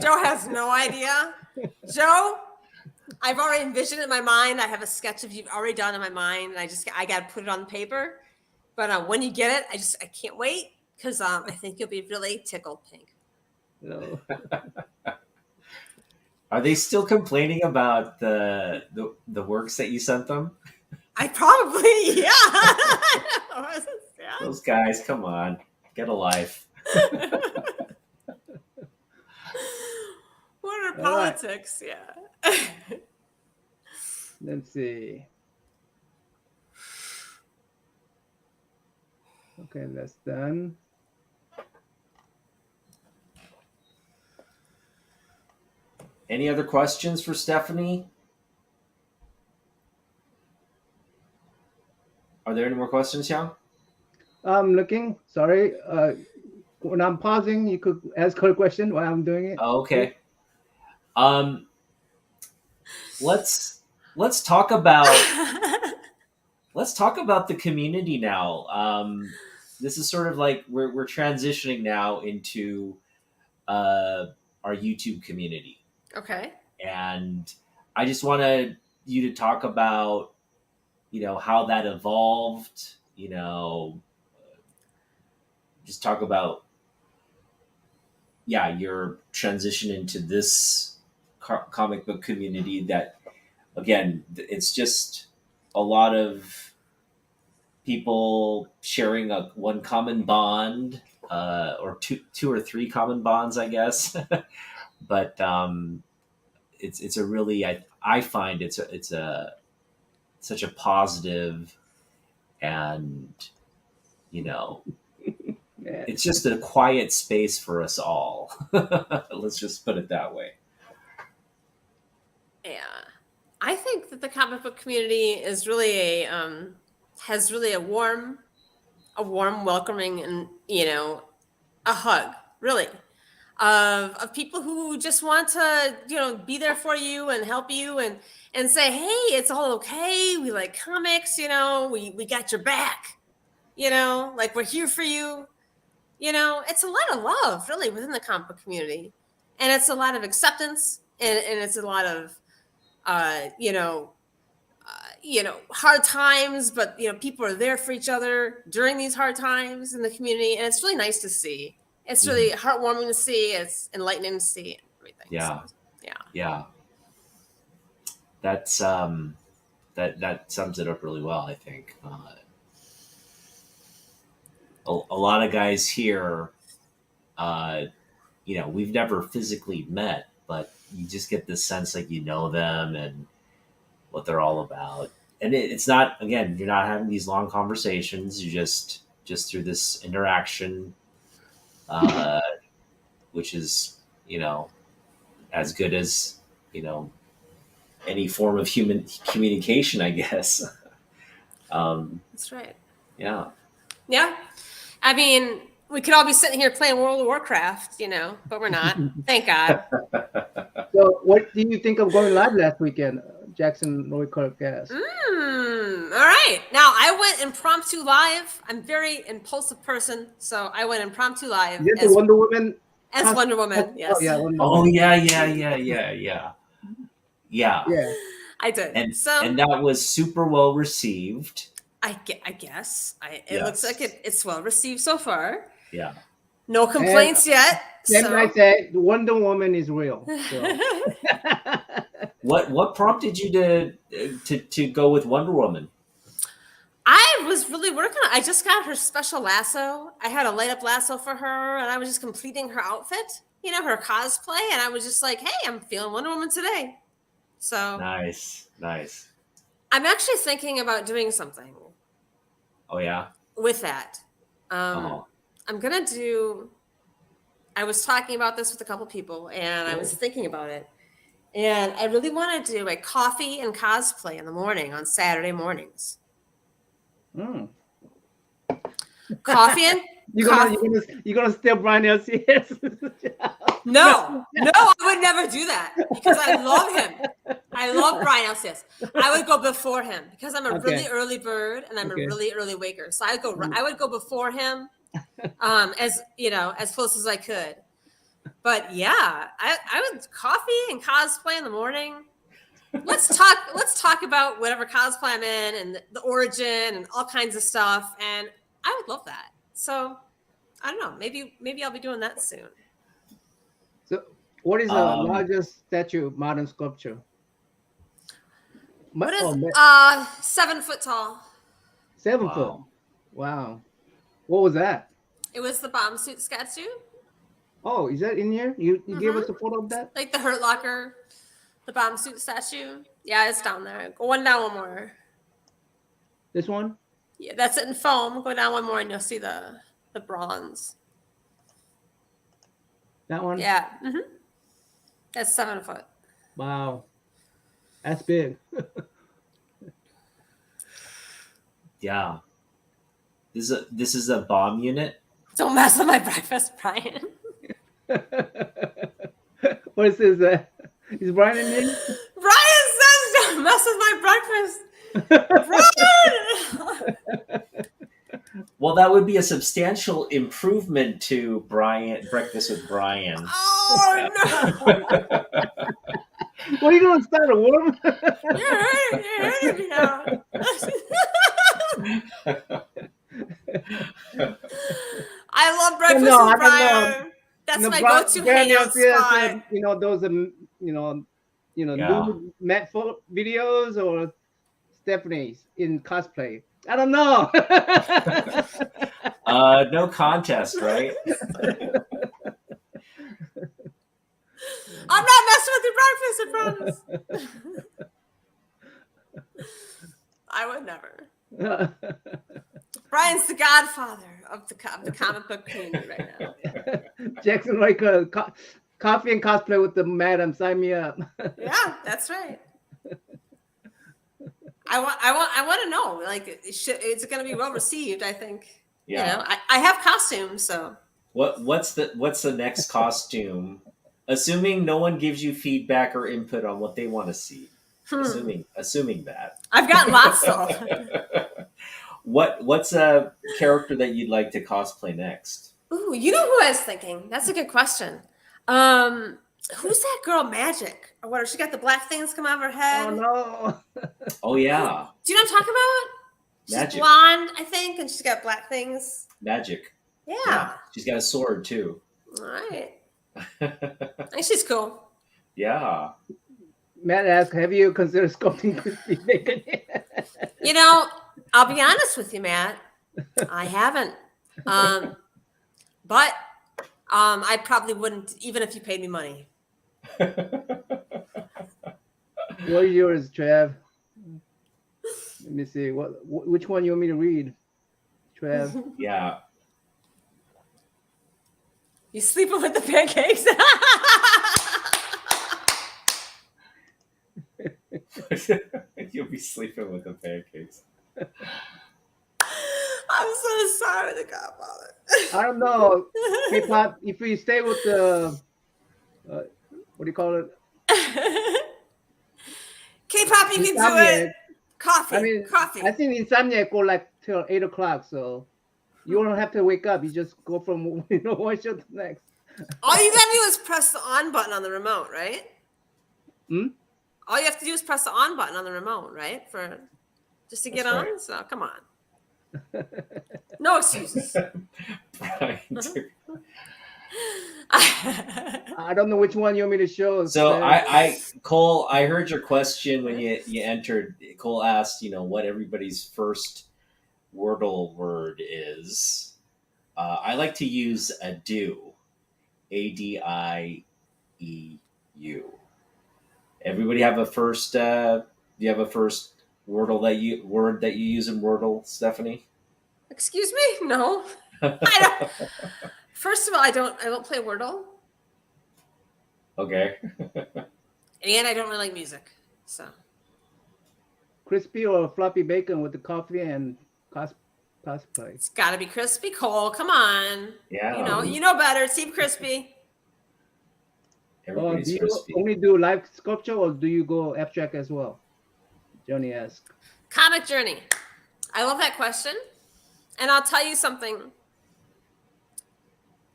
Joe has no idea. Joe, I've already envisioned it in my mind. I have a sketch of you already done in my mind, and I got to put it on paper. But when you get it, I can't wait, because I think you'll be really tickled pink. No. Are they still complaining about the works that you sent them? I probably, yeah. Yeah. Those guys, come on, get a life. What are All right. politics? Yeah. Let's see. Okay, that's done. Any other questions for Stephanie? Are there any more questions, Young? I'm looking. Sorry. When I'm pausing, you could ask her a question while I'm doing it. Oh, okay. Let's talk about the community now. This is sort of like we're transitioning now into our YouTube community. Okay. And I just wanted you to talk about, how that evolved, just talk about, your transition into this comic book community that again, it's just a lot of people sharing one common bond, or two or three common bonds, I guess. But it's a really, I find it's a such a positive, and you know, Yeah. it's just a quiet space for us all. Let's just put it that way. Yeah, I think that the comic book community is really a has really a warm welcoming, and a hug, really, of people who just want to be there for you and help you, and say, hey, it's all okay, we like comics, we got your back, like we're here for you. It's a lot of love, really, within the comic book community, and it's a lot of acceptance, and it's a lot of uh, you know, hard times, but people are there for each other during these hard times in the community, and it's really nice to see. It's really heartwarming to see. It's enlightening to see, and everything. Yeah. So, yeah. Yeah. That's that sums it up really well, I think. A lot of guys here, we've never physically met, but you just get this sense like you know them and what they're all about. And it's not, again, you're not having these long conversations. You just through this interaction, which is, as good as, any form of human communication, I guess. That's right. Yeah. Yeah. I mean, we could all be sitting here playing World of Warcraft, but we're not. Thank God. So, what do you think of going live last weekend, Jackson Roykirk asked? All right. Now, I went impromptu live. I'm a very impulsive person, so I went impromptu live Is it the Wonder Woman? as Wonder Woman. Yes. Oh, yeah. Wonder Oh Woman. yeah. Yeah. I did. And that was super well received. I guess. It Yes. looks like it's well received so far. Yeah. No complaints yet. Then So. I said, Wonder Woman is real. So. What prompted you to go with Wonder Woman? I was really working on it. I just got her special lasso. I had a light up lasso for her, and I was just completing her outfit, her cosplay, and I was just like, hey, I'm feeling Wonder Woman today. So Nice. I'm actually thinking about doing something. Oh yeah. With that. I'm gonna do. I was talking about this with a couple people, and I was thinking about it, and I really want to do a coffee and cosplay in the morning on Saturday mornings. Coffee and You're gonna steal Brian LCS? No, I would never do that because I love him. I love Brian Elsias. I would go before him because I'm a really early bird and I'm a really early waker. So I would go before him, as close as I could. But yeah, I would coffee and cosplay in the morning. Let's talk about whatever cosplay I'm in and the origin and all kinds of stuff. And I would love that. So I don't know. Maybe I'll be doing that soon. So, what is the largest statue of modern sculpture? What is 7 foot tall? 7 foot. Wow. What was that? It was the bomb suit statue. Oh, is that in here? You gave us a photo of that? Like the Hurt Locker, the bomb suit statue. Yeah, it's down there. Go one more. This one? Yeah, that's it in foam. Go down one more and you'll see the bronze. That one? Yeah. That's 7 foot. Wow. That's big. Yeah. This is a bomb unit. Don't mess with my breakfast, Brian. What is this? Is Brian in here? Brian says don't mess with my breakfast. Brian! Well, that would be a substantial improvement to Breakfast with Brian. Oh no! What are you going to start a worm? You're hurting me now. I love breakfast with Brian. That's my go-to hangout spot. Those are, Yeah. Yeah. New Matt videos or Stephanie's in cosplay. I don't know. No contest, right? I'm not messing with your breakfast, I promise. I would never. Brian's the godfather of the comic book community right now. Jackson like a coffee and cosplay with the madam. Sign me up. Yeah, that's right. I want to know, like, it's going to be well received. I think. Yeah. You know, I have costumes, so. What's the next costume? Assuming no one gives you feedback or input on what they want to see. Assuming that. I've gotten lots though. What's a character that you'd like to cosplay next? Ooh, you know who I was thinking? That's a good question. Who's that girl, Magic? Or what? She got the black things come out of her head. Oh no! Oh yeah, Do you know what I'm talking about? She's Magic. blonde, I think, and she's got black things. Magic. Yeah. She's got a sword too. All right. I think she's cool. Yeah. Matt asked, "Have you considered sculpting crispy bacon?" You know, I'll be honest with you, Matt. I haven't. But I probably wouldn't, even if you paid me money. What is yours, Trav? Let me see. Which one you want me to read, Trav? Yeah. You sleeping with the pancakes? You'll be sleeping with the pancakes. I'm so sorry, the godfather. I don't know. K-pop. If we stay with the, what do you call it? K-pop, you can do Insomniac. it. Coffee. I mean, coffee. I think Insomniac go like till 8 o'clock, so you don't have to wake up. You just go from one show to the next. All you gotta do is press the on button on the remote, right? Hmm? All you have to do is press the on button on the remote, right? Just to get That's on. right. So come on. No excuses. Brian, I don't know which one you want me to show. So Cole, I heard your question when you entered. Cole asked, what everybody's first Wordle word is. I like to use adieu, ADIEU. Everybody have a first? Do you have a first word that you use in Wordle, Stephanie? Excuse me? No. I don't. First of all, I don't play Wordle. Okay. And I don't really like music. So Crispy or floppy bacon with the coffee and cosplay. it's gotta be crispy, Cole. Come on. Yeah. You know better. Team crispy. Do Everybody's you crispy. only do live sculpture or do you go abstract as well? Johnny asked. Comic journey. I love that question. And I'll tell you something.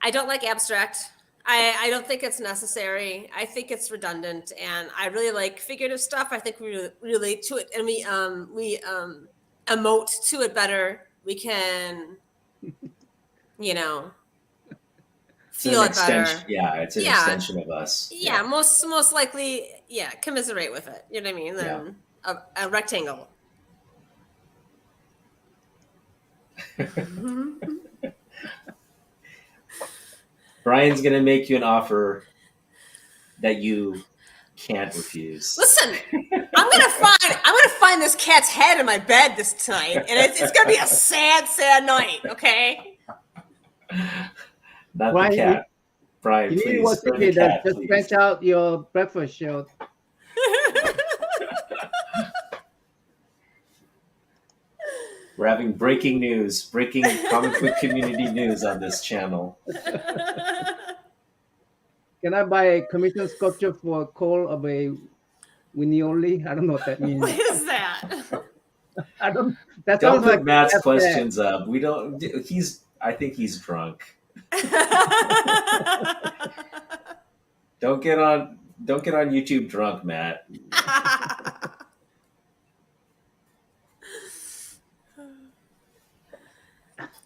I don't like abstract. I don't think it's necessary. I think it's redundant, and I really like figurative stuff. I think we relate to it, and we emote to it better. We can, feel it better. Yeah, it's an extension of us. Yeah, most likely, commiserate with it. You know what I mean? Than a rectangle. Brian's gonna make you an offer that you can't refuse. Listen, I'm gonna find this cat's head in my bed tonight, and it's gonna be a sad night. Okay. Not Brian, the cat. Brian, You need please. what's For the thinking that cat, just please. branch out your breakfast show. We're having breaking comic book community news on this channel. Can I buy a commission sculpture for Cole of a Winnie only? I don't know what that means. What is that? I don't. That Don't sounds put like Matt's that's questions up. We don't. I think he's drunk. Don't get on YouTube drunk, Matt.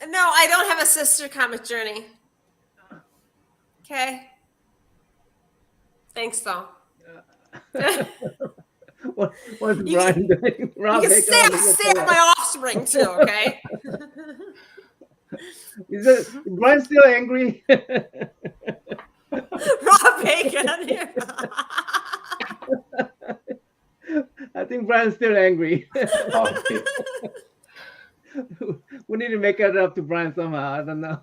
No, I don't have a sister comic journey. Okay. Thanks, though. What's You Brian doing? You Rob can Baker stay on the stay show. on my offspring too, okay? Is Brian still angry? Rob Bacon here. I think Brian's still angry. Okay. We need to make it up to Brian somehow. I don't know.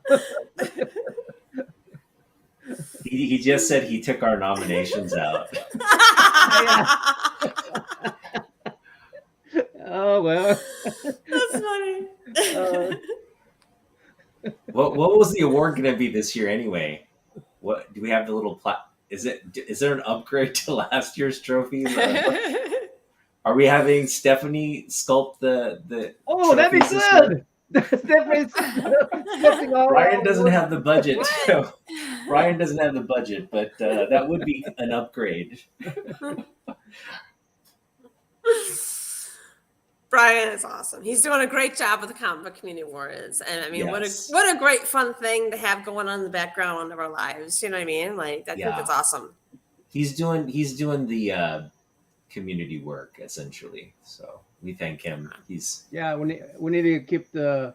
He just said he took our nominations out. Oh well. That's funny. Uh, What was the award going to be this year anyway? What do we have the little Is there an upgrade to last year's trophies? Are we having Stephanie sculpt the oh, that'd be trophies this year? good. Stephanie's sculpting all Brian our doesn't awards. have the budget. Brian doesn't have the budget, but that would be an upgrade. Brian is awesome. He's doing a great job with the Comic Book Community Awards, and I mean, Yes. what a great fun thing to have going on in the background of our lives. You know what I mean? Like I think Yeah. it's awesome. He's doing the community work essentially. So we thank him. He's Yeah, we need to keep the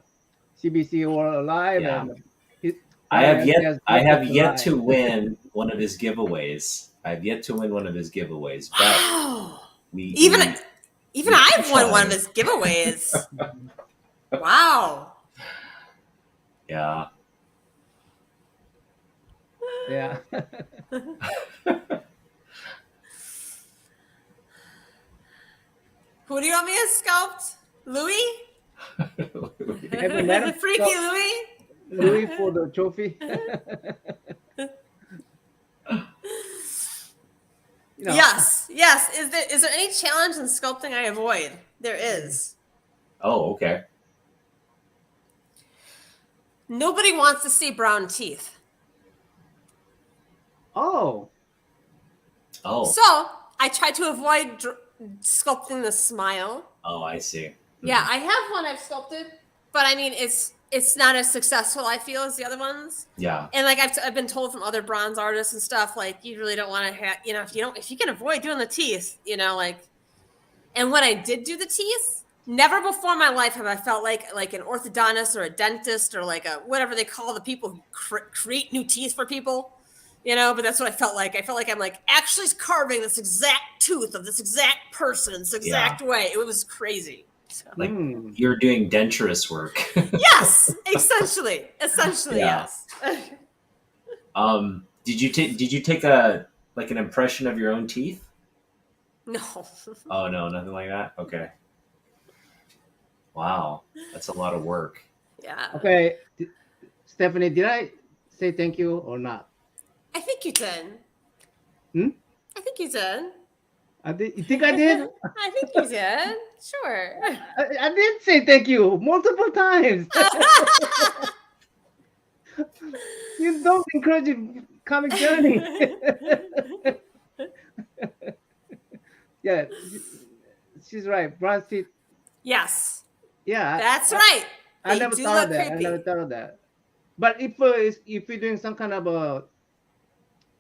CBC award alive. Yeah. And I have Brian yet has to win one of his giveaways. I've yet to win one of his giveaways, but Wow. we Even I've won one of his giveaways. Wow. Yeah. Yeah. Who do you want me to sculpt? Louis? Have you met him? Freaky Louis? Louis for the trophy. You know, Yes. Is there any challenge in sculpting I avoid? There is. Oh, okay. Nobody wants to see brown teeth. Oh, Oh. So I try to avoid sculpting the smile. Oh, I see. Yeah, I have one I've sculpted, but I mean it's not as successful I feel as the other ones. Yeah. And like I've been told from other bronze artists and stuff, like you really don't want to have, if you can avoid doing the teeth, like. And when I did do the teeth, never before in my life have I felt like an orthodontist or a dentist or like a whatever they call the people who create new teeth for people. But that's what I felt like. I felt like I'm like actually carving this exact tooth of this exact person in this exact way. It was crazy. So. Like you're doing denturous work. Yes, essentially, Yeah. yes. Did you take an impression of your own teeth? No. Oh no, nothing like that. Okay. Wow, that's a lot of work. Yeah. okay. Stephanie, did I say thank you or not? I think you did. I think you did. I did. You think I did? I think you did. Sure. I did say thank you multiple times. You don't encourage a comic journey. Yeah, she's right. Bronze teeth. Yes, Yeah, that's right. I They never do thought of look that. I creepy. never thought of that. But if you're doing some kind of a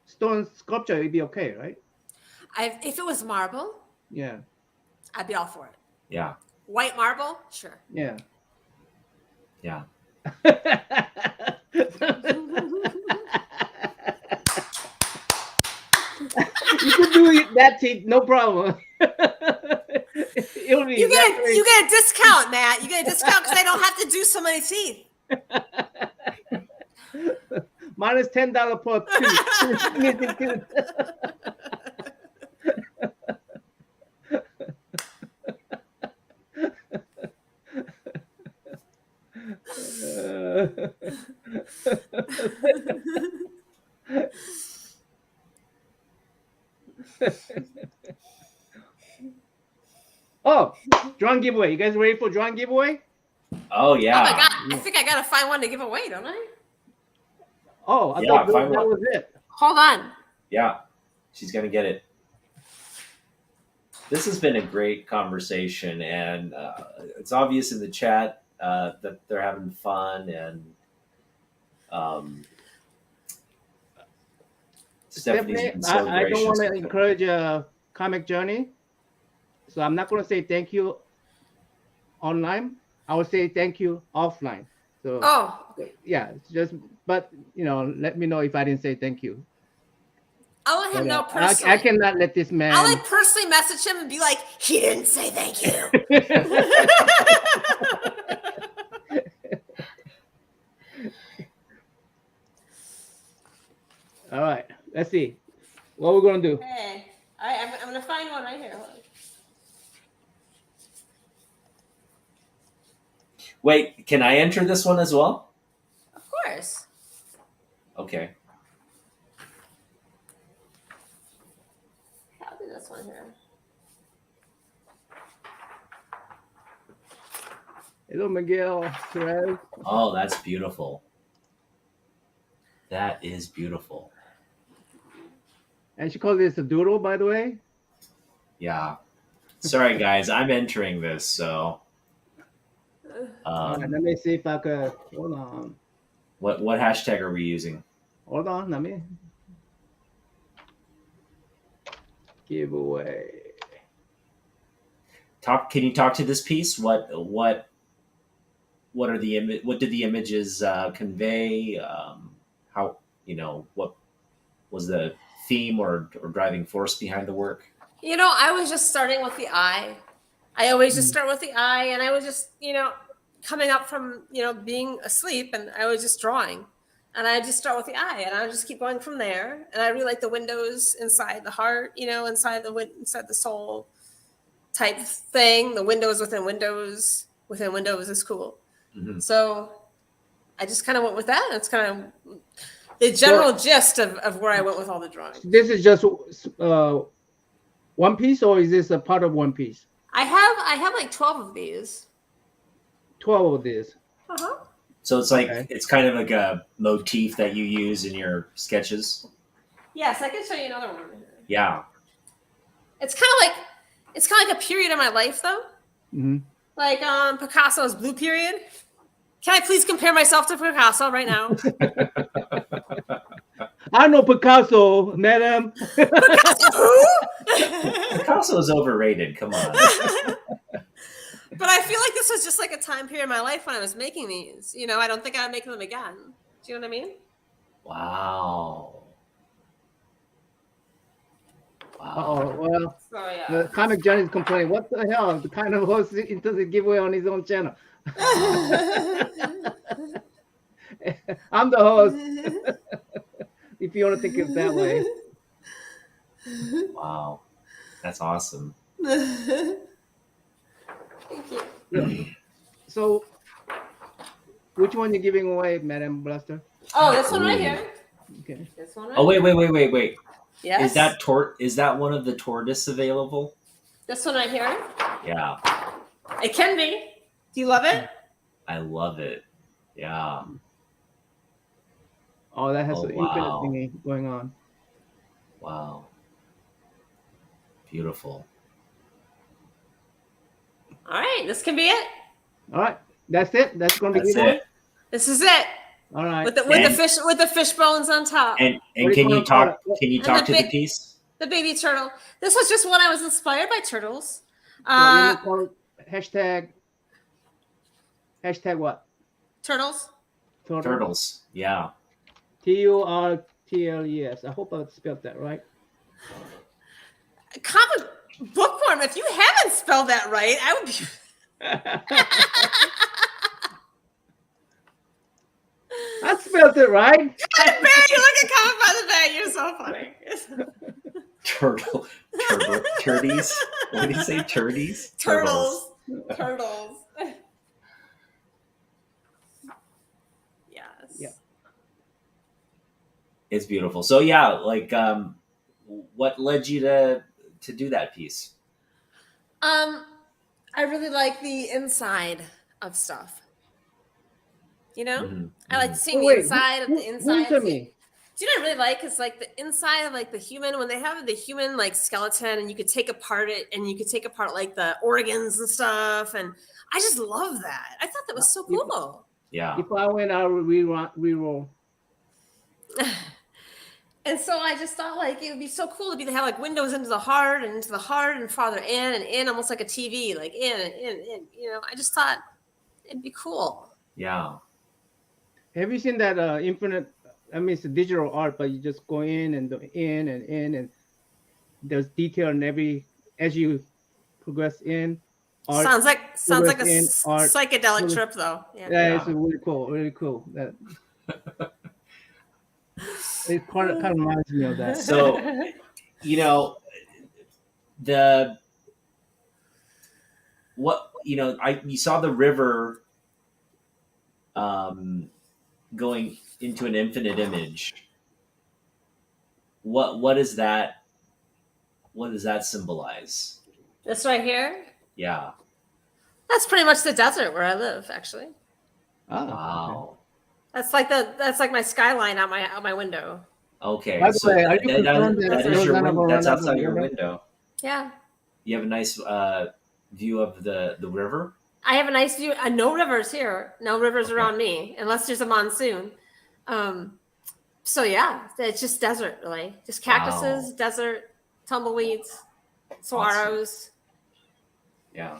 stone sculpture, it'd be okay, right? If it was marble, Yeah, I'd be all for it. Yeah. White marble, sure. yeah. Yeah. You can do that teeth, no problem. It'll be You exactly- get a discount, Matt. You get a discount because I don't have to do so many teeth. minus $10 per tooth. Missing tooth. Oh, drawing giveaway. You guys ready for drawing giveaway? Oh yeah. Oh my god! I think I gotta find one to give away, don't I? Oh, I Yeah, thought find that one. was it. Hold on. Yeah. She's gonna get it. This has been a great conversation, and it's obvious in the chat that they're having fun, and Stephanie's Stephanie, been so I don't gracious. want to with it. encourage comic journey. So I'm not going to say thank you online. I will say thank you offline. So Oh, yeah, it's just but let me know if I didn't say thank you. I'll let him But know I personally. cannot let this man. I'll like personally message him and be like, he didn't say thank you. All right, let's see what we're gonna do. Hey, I'm gonna find one right here. Hold on. Wait, can I enter this one as well? Of course. Okay. I'll do this one here. Hello, Miguel. Perez. Oh, that's beautiful. That is beautiful. And she calls this a doodle, by the way. Yeah. Sorry, guys. I'm entering this, so. All right, let me see if I could. Hold on. What hashtag are we using? Hold on. Let me. Giveaway. Can you talk to this piece? What are the what did the images convey? How what was the theme or driving force behind the work? I was just starting with the eye. I always just start with the eye, and I was just, coming up from, being asleep, and I was just drawing. And I just start with the eye, and I just keep going from there. And I really like the windows inside the heart, inside the soul type thing. The windows within windows is cool. Mm-hmm. So I just kind of went with that. It's kind of the general gist of where I went with all the drawings. This is just one piece, or is this a part of one piece? I have like 12 of these. 12 of these. Uh-huh. So it's like it's kind of like a motif that you use in your sketches. Yes, I can show you another one. Yeah. It's kind of like a period of my life, though. Mm-hmm. Like Picasso's Blue Period. Can I please compare myself to Picasso right now? I know Picasso, madam. Picasso who? Picasso is overrated. Come on. But I feel like this was just like a time period in my life when I was making these. I don't think I would make them again. Do you know what I mean? Wow. Oh well. So yeah. The comic Johnny's complaining. What the hell? The kind of host does it give away on his own channel? I'm the host. If you want to think it that way. Wow. That's awesome. Thank you. So, which one you giving away, Madam Blaster? Oh, this one right here. Okay. This one right Oh wait. Yes. Is that one of the tortoise available? This one right here. Yeah. It can be. Do you love it? I love it. Yeah. Oh, that has Oh, an infinite wow. thingy going on. Wow. Beautiful. All right, this can be it. All right, that's it. That's going to be That's giveaway. it. This is it. All right. With the fish bones on top. And What do can you you wanna call talk? it? Can you And talk the to the big- piece? The baby turtle. This was just when I was inspired by turtles. So we're gonna call it hashtag what? Turtles. Turtles. Yeah. TURTLES. I hope I spelled that right. Comic bookworm. If you haven't spelled that right, I would be. I spelled it right. You look at comic by the bag. You're so funny. Turdies. What did you say? Turdies? Turtles. Yes. Yeah. It's beautiful. So yeah, like what led you to do that piece? I really like the inside of stuff. Mhm, I like mhm. seeing Wait, the inside of the who inside. to me? Do you know what I really like? Is like the inside of like the human, when they have the human like skeleton, and you could take apart like the organs and stuff, and I just love that. I thought that was so cool. Yeah. If I win, I will reroll. And so I just thought like it would be so cool to have like windows into the heart and into the heart and farther in, almost like a TV, like in and in. You know, I just thought it'd be cool. Yeah. Have you seen that infinite? I mean, it's a digital art, but you just go in and and there's detail in every as you progress in. Art Sounds like progress a in art. psychedelic trip though. Yeah. Yeah, Yeah. it's really cool, really cool. That it kind of reminds me of that. So, you know, the what you know, you saw the river going into an infinite image. What is that? What does that symbolize? This right here. Yeah. That's pretty much the desert where I live, actually. Ah, Wow. That's like my skyline out my window. Okay. By the So way, are you concerned that that is there your was none of window. our That's runners outside in your the window. Yeah. You have a nice view of the river. I have a nice view. No rivers here. No rivers Okay. around me, unless there's a monsoon. So yeah, it's just desert, really. Just cactuses, Wow. desert, tumbleweeds, saguaros. Yeah.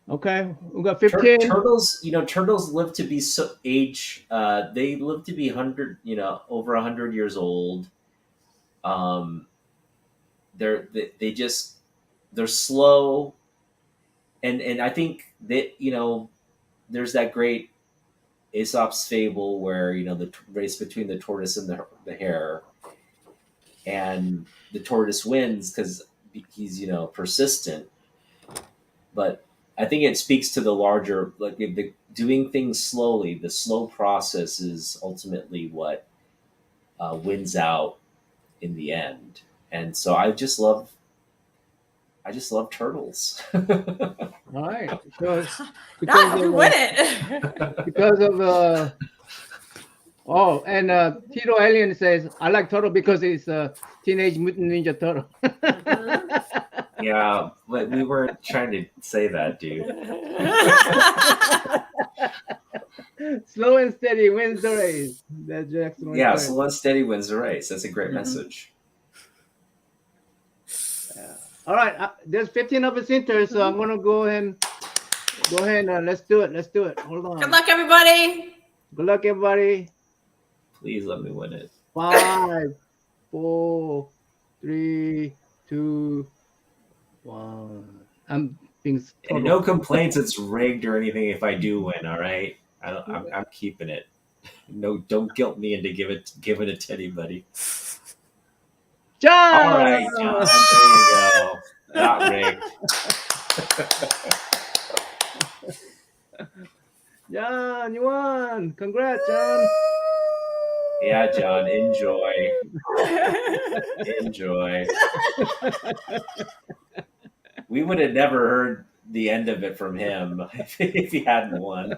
Okay, we got 15. Turtles, turtles live to be so age. They live to be 100, over 100 years old. Um, they just they're slow, and I think that there's that great Aesop's fable where the race between the tortoise and the hare, and the tortoise wins because he's persistent. But I think it speaks to the larger, like the doing things slowly. The slow process is ultimately what wins out in the end. And so I just love turtles. All right, so Ah, who win it? because of oh, and Tito Alien says I like turtle because it's a Teenage Mutant Ninja Turtle. Yeah, but we weren't trying to say that, dude. Slow and steady wins the race. That's Jackson. Yeah, slow and steady wins the race. That's a great Mhm. message. All right, there's 15 of us in there, so I'm gonna go ahead and let's do it. Let's do it. Hold on. Good luck, everybody. Good luck, everybody. Please let me win it. 5, 4, 3, 2, 1. I'm being And no complaints. It's rigged or anything. If I do win, all right, I'm keeping it. No, don't guilt me into giving it to anybody. John. All right, John. There you go. Not rigged. John, you won. Congrats, John. Yeah, John. Enjoy. Enjoy. We would have never heard the end of it from him if he hadn't won.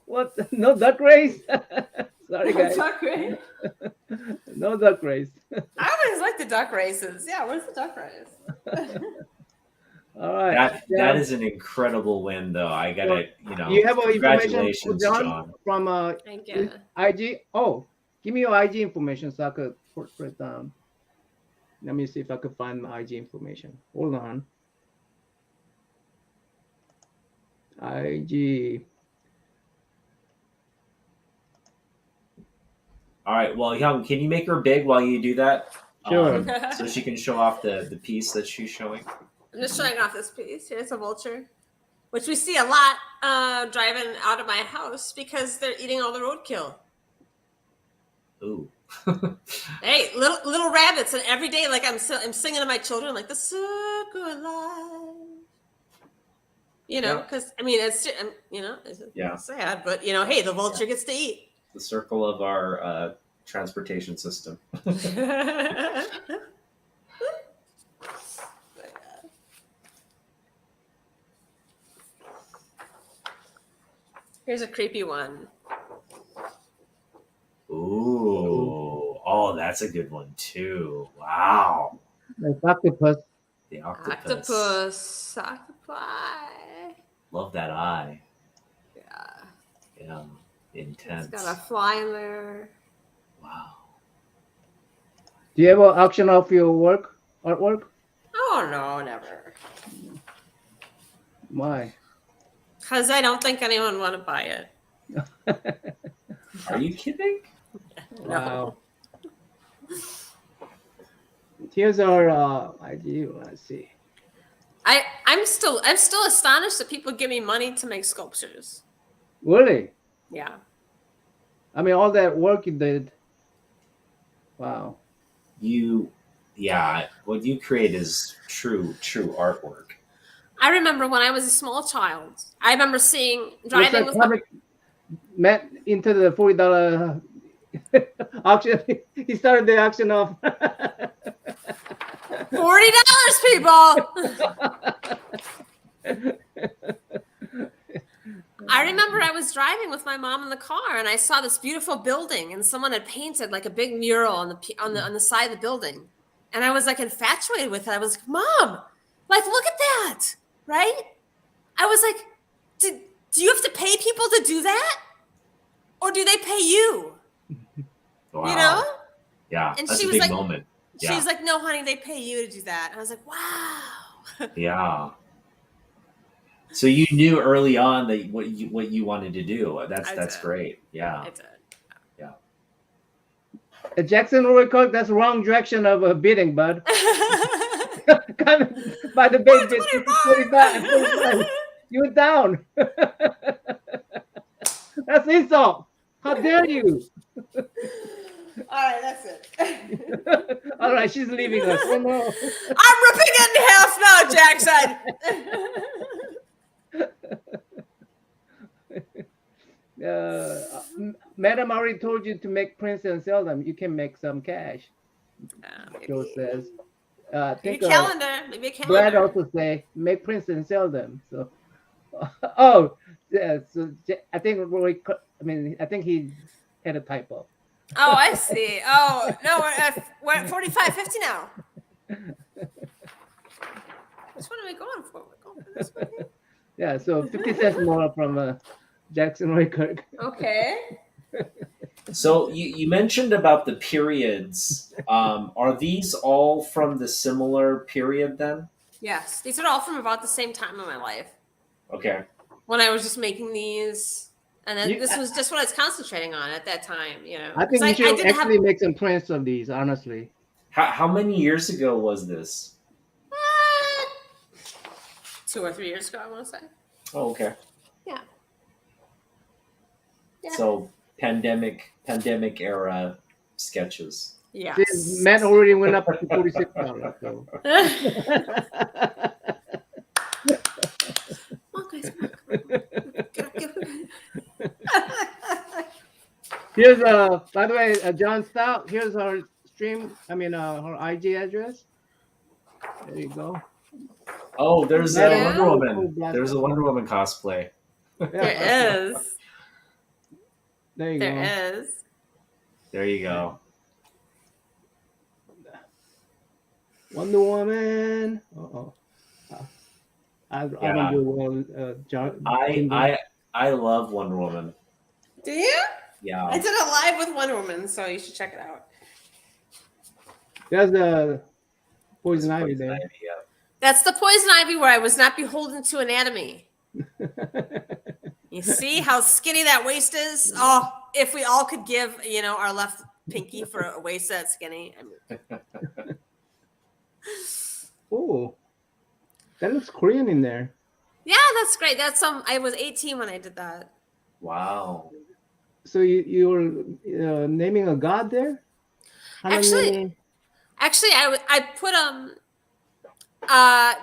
What? No duck race? Sorry, guys. Duck race. No duck race. I always like the duck races. Yeah, where's the duck race? All right. That is an incredible win, though. I gotta, You have information for congratulations, John. from Thank you. IG. Oh, give me your IG information so I could put it down. Let me see if I could find my IG information. Hold on. IG. All right. Well, Young, can you make her big while you do that? Sure. So she can show off the piece that she's showing. I'm just showing off this piece. Here's a vulture, which we see a lot driving out of my house because they're eating all the roadkill. Ooh. Hey, little rabbits, and every day, like I'm singing to my children, like the circle of life. Because I mean, it's it's sad, but hey, the vulture gets to eat. The circle of our transportation system. Here's a creepy one. Ooh. Oh, that's a good one too. Wow. Like octopus. The octopus. Octopi. Love that eye. Yeah. Yeah. It's Intense. got a fly in there. Wow. Do you ever auction off your artwork? Oh no, never. My. Because I don't think anyone want to buy it. Are you kidding? Wow. Here's our ID. Let's see. I'm still astonished that people give me money to make sculptures. Really? Yeah. I mean, all that work you did. Wow. What you create is true artwork. I remember when I was a small child. I remember Looks driving like with my, comic met into the $40 auction. He started the auction off. $40, people. I remember I was driving with my mom in the car, and I saw this beautiful building, and someone had painted like a big mural on the side of the building, and I was like infatuated with it. I was like, "Mom, like look at that!" Right? I was like, "Do you have to pay people to do that, or do they pay you?" Wow. You know? Yeah, And that's she a was big like, moment. She Yeah. was like, "No, honey, they pay you to do that." And I was like, "Wow." Yeah. So you knew early on that what you wanted to do. That's did. great. Yeah. I did. Jackson Record, that's the wrong direction of bidding, bud. Coming by the base bid 45. You were down. That's insult. How dare you? All right, that's it. All right, she's leaving us. Oh no. I'm ripping it in half now, Jackson. Madam already told you to make prints and sell them. You can make some cash. Joe says. I Maybe think a calendar. Maybe a Brad calendar. also say make prints and sell them. So, oh, yeah. So I think I think he had a typo. Oh, I see. Oh no, we're at 45.50 now. Which one are we going for? We're going for this one here? Yeah. So 50 cents more from Jackson Roy Kirk. Okay. So you mentioned about the periods. Are these all from the similar period then? Yes, these are all from about the same time in my life Okay. when I was just making these, and then You- this was just what I was concentrating on at that time. You know, I think 'Cause you should didn't actually make some prints of these, honestly. How many years ago was this? 2 or 3 years ago, I want to say. Oh, okay. Yeah. Yeah. So pandemic era sketches. Yes. See, Matt already went up to $46. So. Okay, Here's by the way, John Stout. Here's our stream. Our IG address. There you go. Oh, there's a Yeah. Wonder Woman. There's a Wonder Woman cosplay. There is. There you There go. is. There you go. Wonder Woman. Uh-oh. I don't do well. John. I love Wonder Woman. Do you? Yeah. I did a live with Wonder Woman, so you should check it out. There's the Poison That's Ivy Poison there. Ivy, yeah. That's the Poison Ivy where I was not beholden to anatomy. You see how skinny that waist is? Oh, if we all could give, our left pinky for a waist that skinny. Oh, that looks Korean in there. Yeah, that's great. I was 18 when I did that. Wow. So you were naming a god there? Actually, I put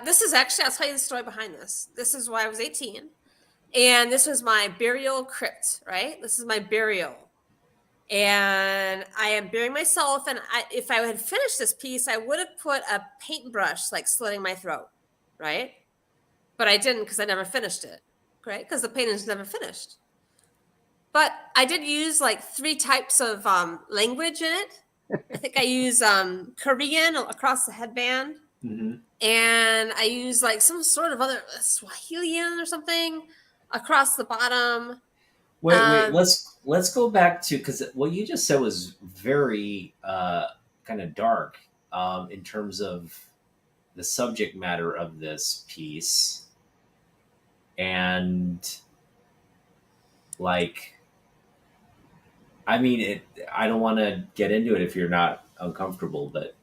this is actually, I'll tell you the story behind this. This is why I was 18. And this was my burial crypt, right? This is my burial. And I am burying myself. And if I had finished this piece, I would have put a paintbrush like slitting my throat, right? But I didn't because I never finished it, right? Because the painting is never finished. But I did use like 3 types of language in it. I think I use Korean across the headband. Mm-hmm. And I use like some sort of other Swahilian or something across the bottom. Wait. Let's go back to, because what you just said was very kind of dark in terms of the subject matter of this piece, and like, I mean, I don't want to get into it if you're not uncomfortable, but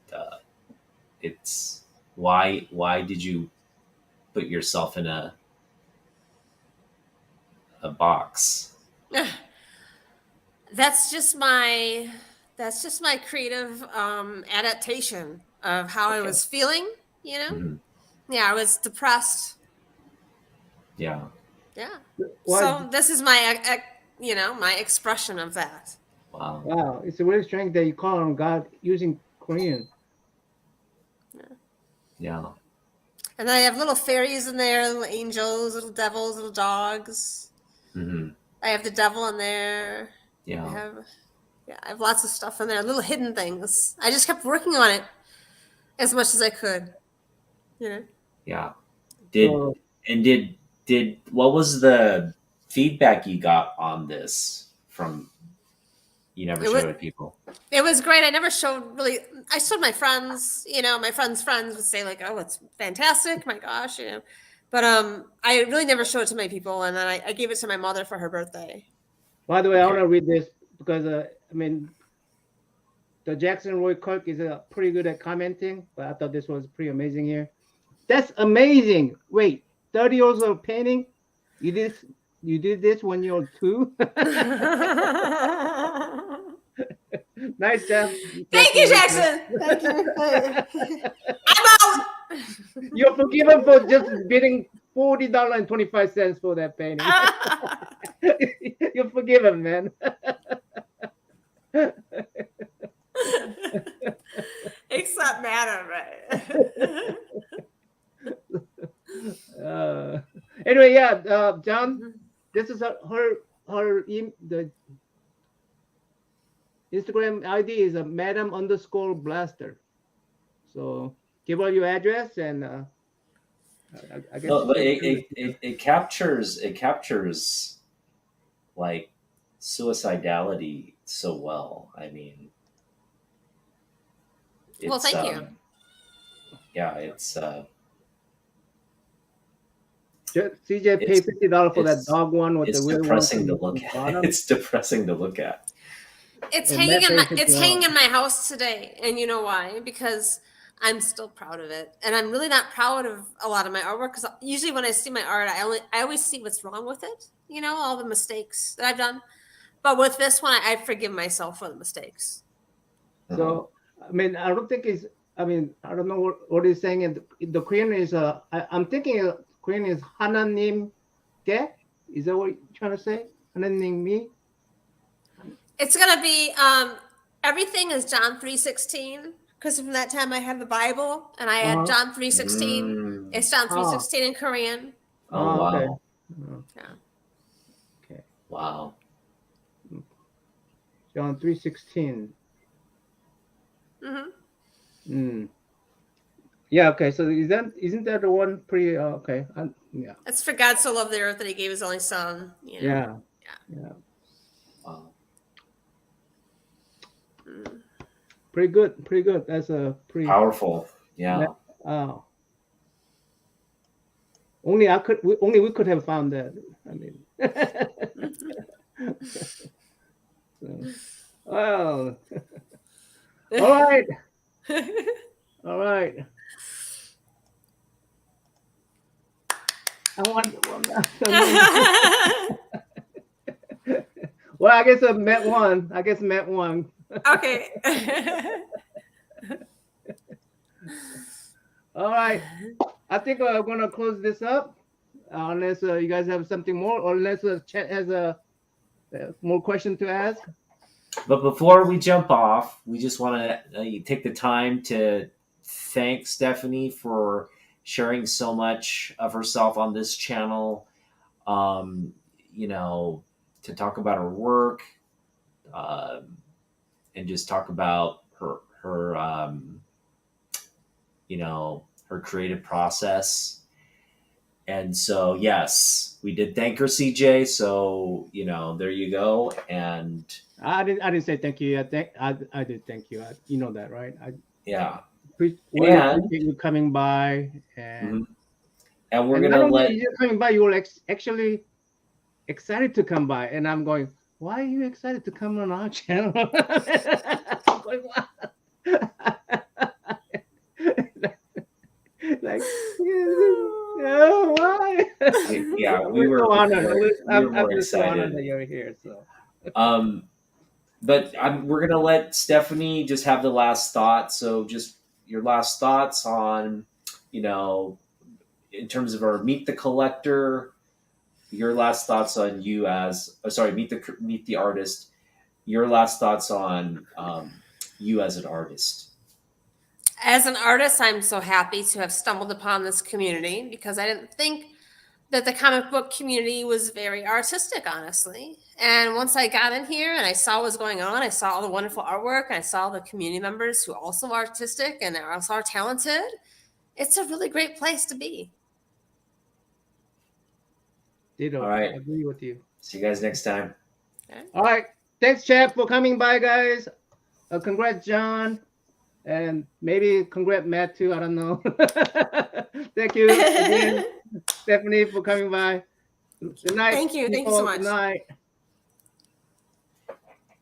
it's why did you put yourself in a box? That's just my creative adaptation of how I Okay. was feeling, you know? Mhm. Yeah, I was depressed. Yeah. Yeah. Well, So this is my my expression of that. Wow. wow, it's really strange that you call on God using Korean. Yeah. And I have little fairies in there, little angels, little devils, little dogs. Hmm. I have the devil in there. I Yeah. have I have lots of stuff in there, little hidden things. I just kept working on it as much as I could, you know. Yeah. Did So and did what was the feedback you got on this from, you never It was showed it people? it was great. I never showed really. I showed my friends. You know, my friends would say like, "Oh, it's fantastic! My gosh!" You know, but I really never showed it to my people. And then I gave it to my mother for her birthday. by the way, I want Okay. to read this because I mean the Jackson Roy Kirk is pretty good at commenting, but I thought this was pretty amazing here. That's amazing. Wait, 30 years of painting? You did you did this when you were 2? Nice job, Thank Jackson you, Roy Kirk. Jackson. Thank you. I'm out. You're forgiven for just bidding $40.25 for that painting. You're forgiven, man. Except Madam, right? Uh, anyway, yeah, John, this is the Instagram ID is a Madam underscore Blaster. So give her your address and I guess No, but she'll do it captures like suicidality so well. I mean, Well, it's thank you. yeah, it's CJ paid it's $50 for that it's dog one with the it's weird ones depressing to on look the at. bottom. It's depressing to look at. And Matt paid It's 50 hanging in my house today, and you know why? Because I'm still proud of it, and I'm really not proud of a lot of my artwork because usually when I see my art, I always see what's wrong with it. You know, all the mistakes that I've done. But with this one, I forgive myself for the mistakes. Uh-huh. So I mean, I don't think it's. I mean, I don't know what he's saying. The Korean is. I'm thinking Korean is 하나님 께. Is that what you're trying to say? 하나님 미. It's gonna be everything is John 3:16 because from that time I had the Bible and I had Uh-huh. John 3:16. Mm. It's John three Oh, sixteen in Korean. Oh okay. wow, Yeah. Okay. wow. John 3:16. Hmm. Mm. Yeah. Okay. So isn't that the one pretty? Okay. Yeah. It's for God so loved the earth that He gave His only Son. You know? Yeah. Yeah. Yeah. Wow. Mm. Pretty good. Pretty good. That's a pretty. Powerful. Yeah. Oh. Only I could. Only we could have found that. I mean. So, well. All right. All right. I want. Well, I guess I met one. I guess met one. Okay. All right. I think I'm gonna close this up, unless you guys have something more, or unless Chet has a more question to ask. But before we jump off, we just want to take the time to thank Stephanie for sharing so much of herself on this channel. You know, to talk about her work, and just talk about her you know, her creative process. And so, yes, we did thank her, CJ. So, there you go. And I didn't say thank you yet. I did thank you. You know that, right? I yeah. really And appreciate you coming by, mhm. And we're and going not to only let, you coming by, you were actually excited to come by, and I'm going, why are you excited to come on our channel? I'm going, "Wow." Like, oh, why? yeah, We're so honored. we were I'm more just so honored excited. that you're here. So, But we're going to let Stephanie just have the last thought. So, just your last thoughts on, you know, in terms of our Meet the Collector, your last thoughts on you as, sorry, meet the artist, your last thoughts on you as an artist. As an artist, I'm so happy to have stumbled upon this community because I didn't think that the comic book community was very artistic, honestly. And once I got in here and I saw what was going on, I saw all the wonderful artwork, I saw the community members who also are artistic and also are talented. It's a really great place to be. All ditto. right. I agree with you. See you guys next time. Okay. All right. Thanks, Chap, for coming by, guys. Congrats, John. And maybe congrats, Matt, too. I don't know. Thank you again, Stephanie, for coming by. Good night, Thank you. Thank you people. so much. Good night.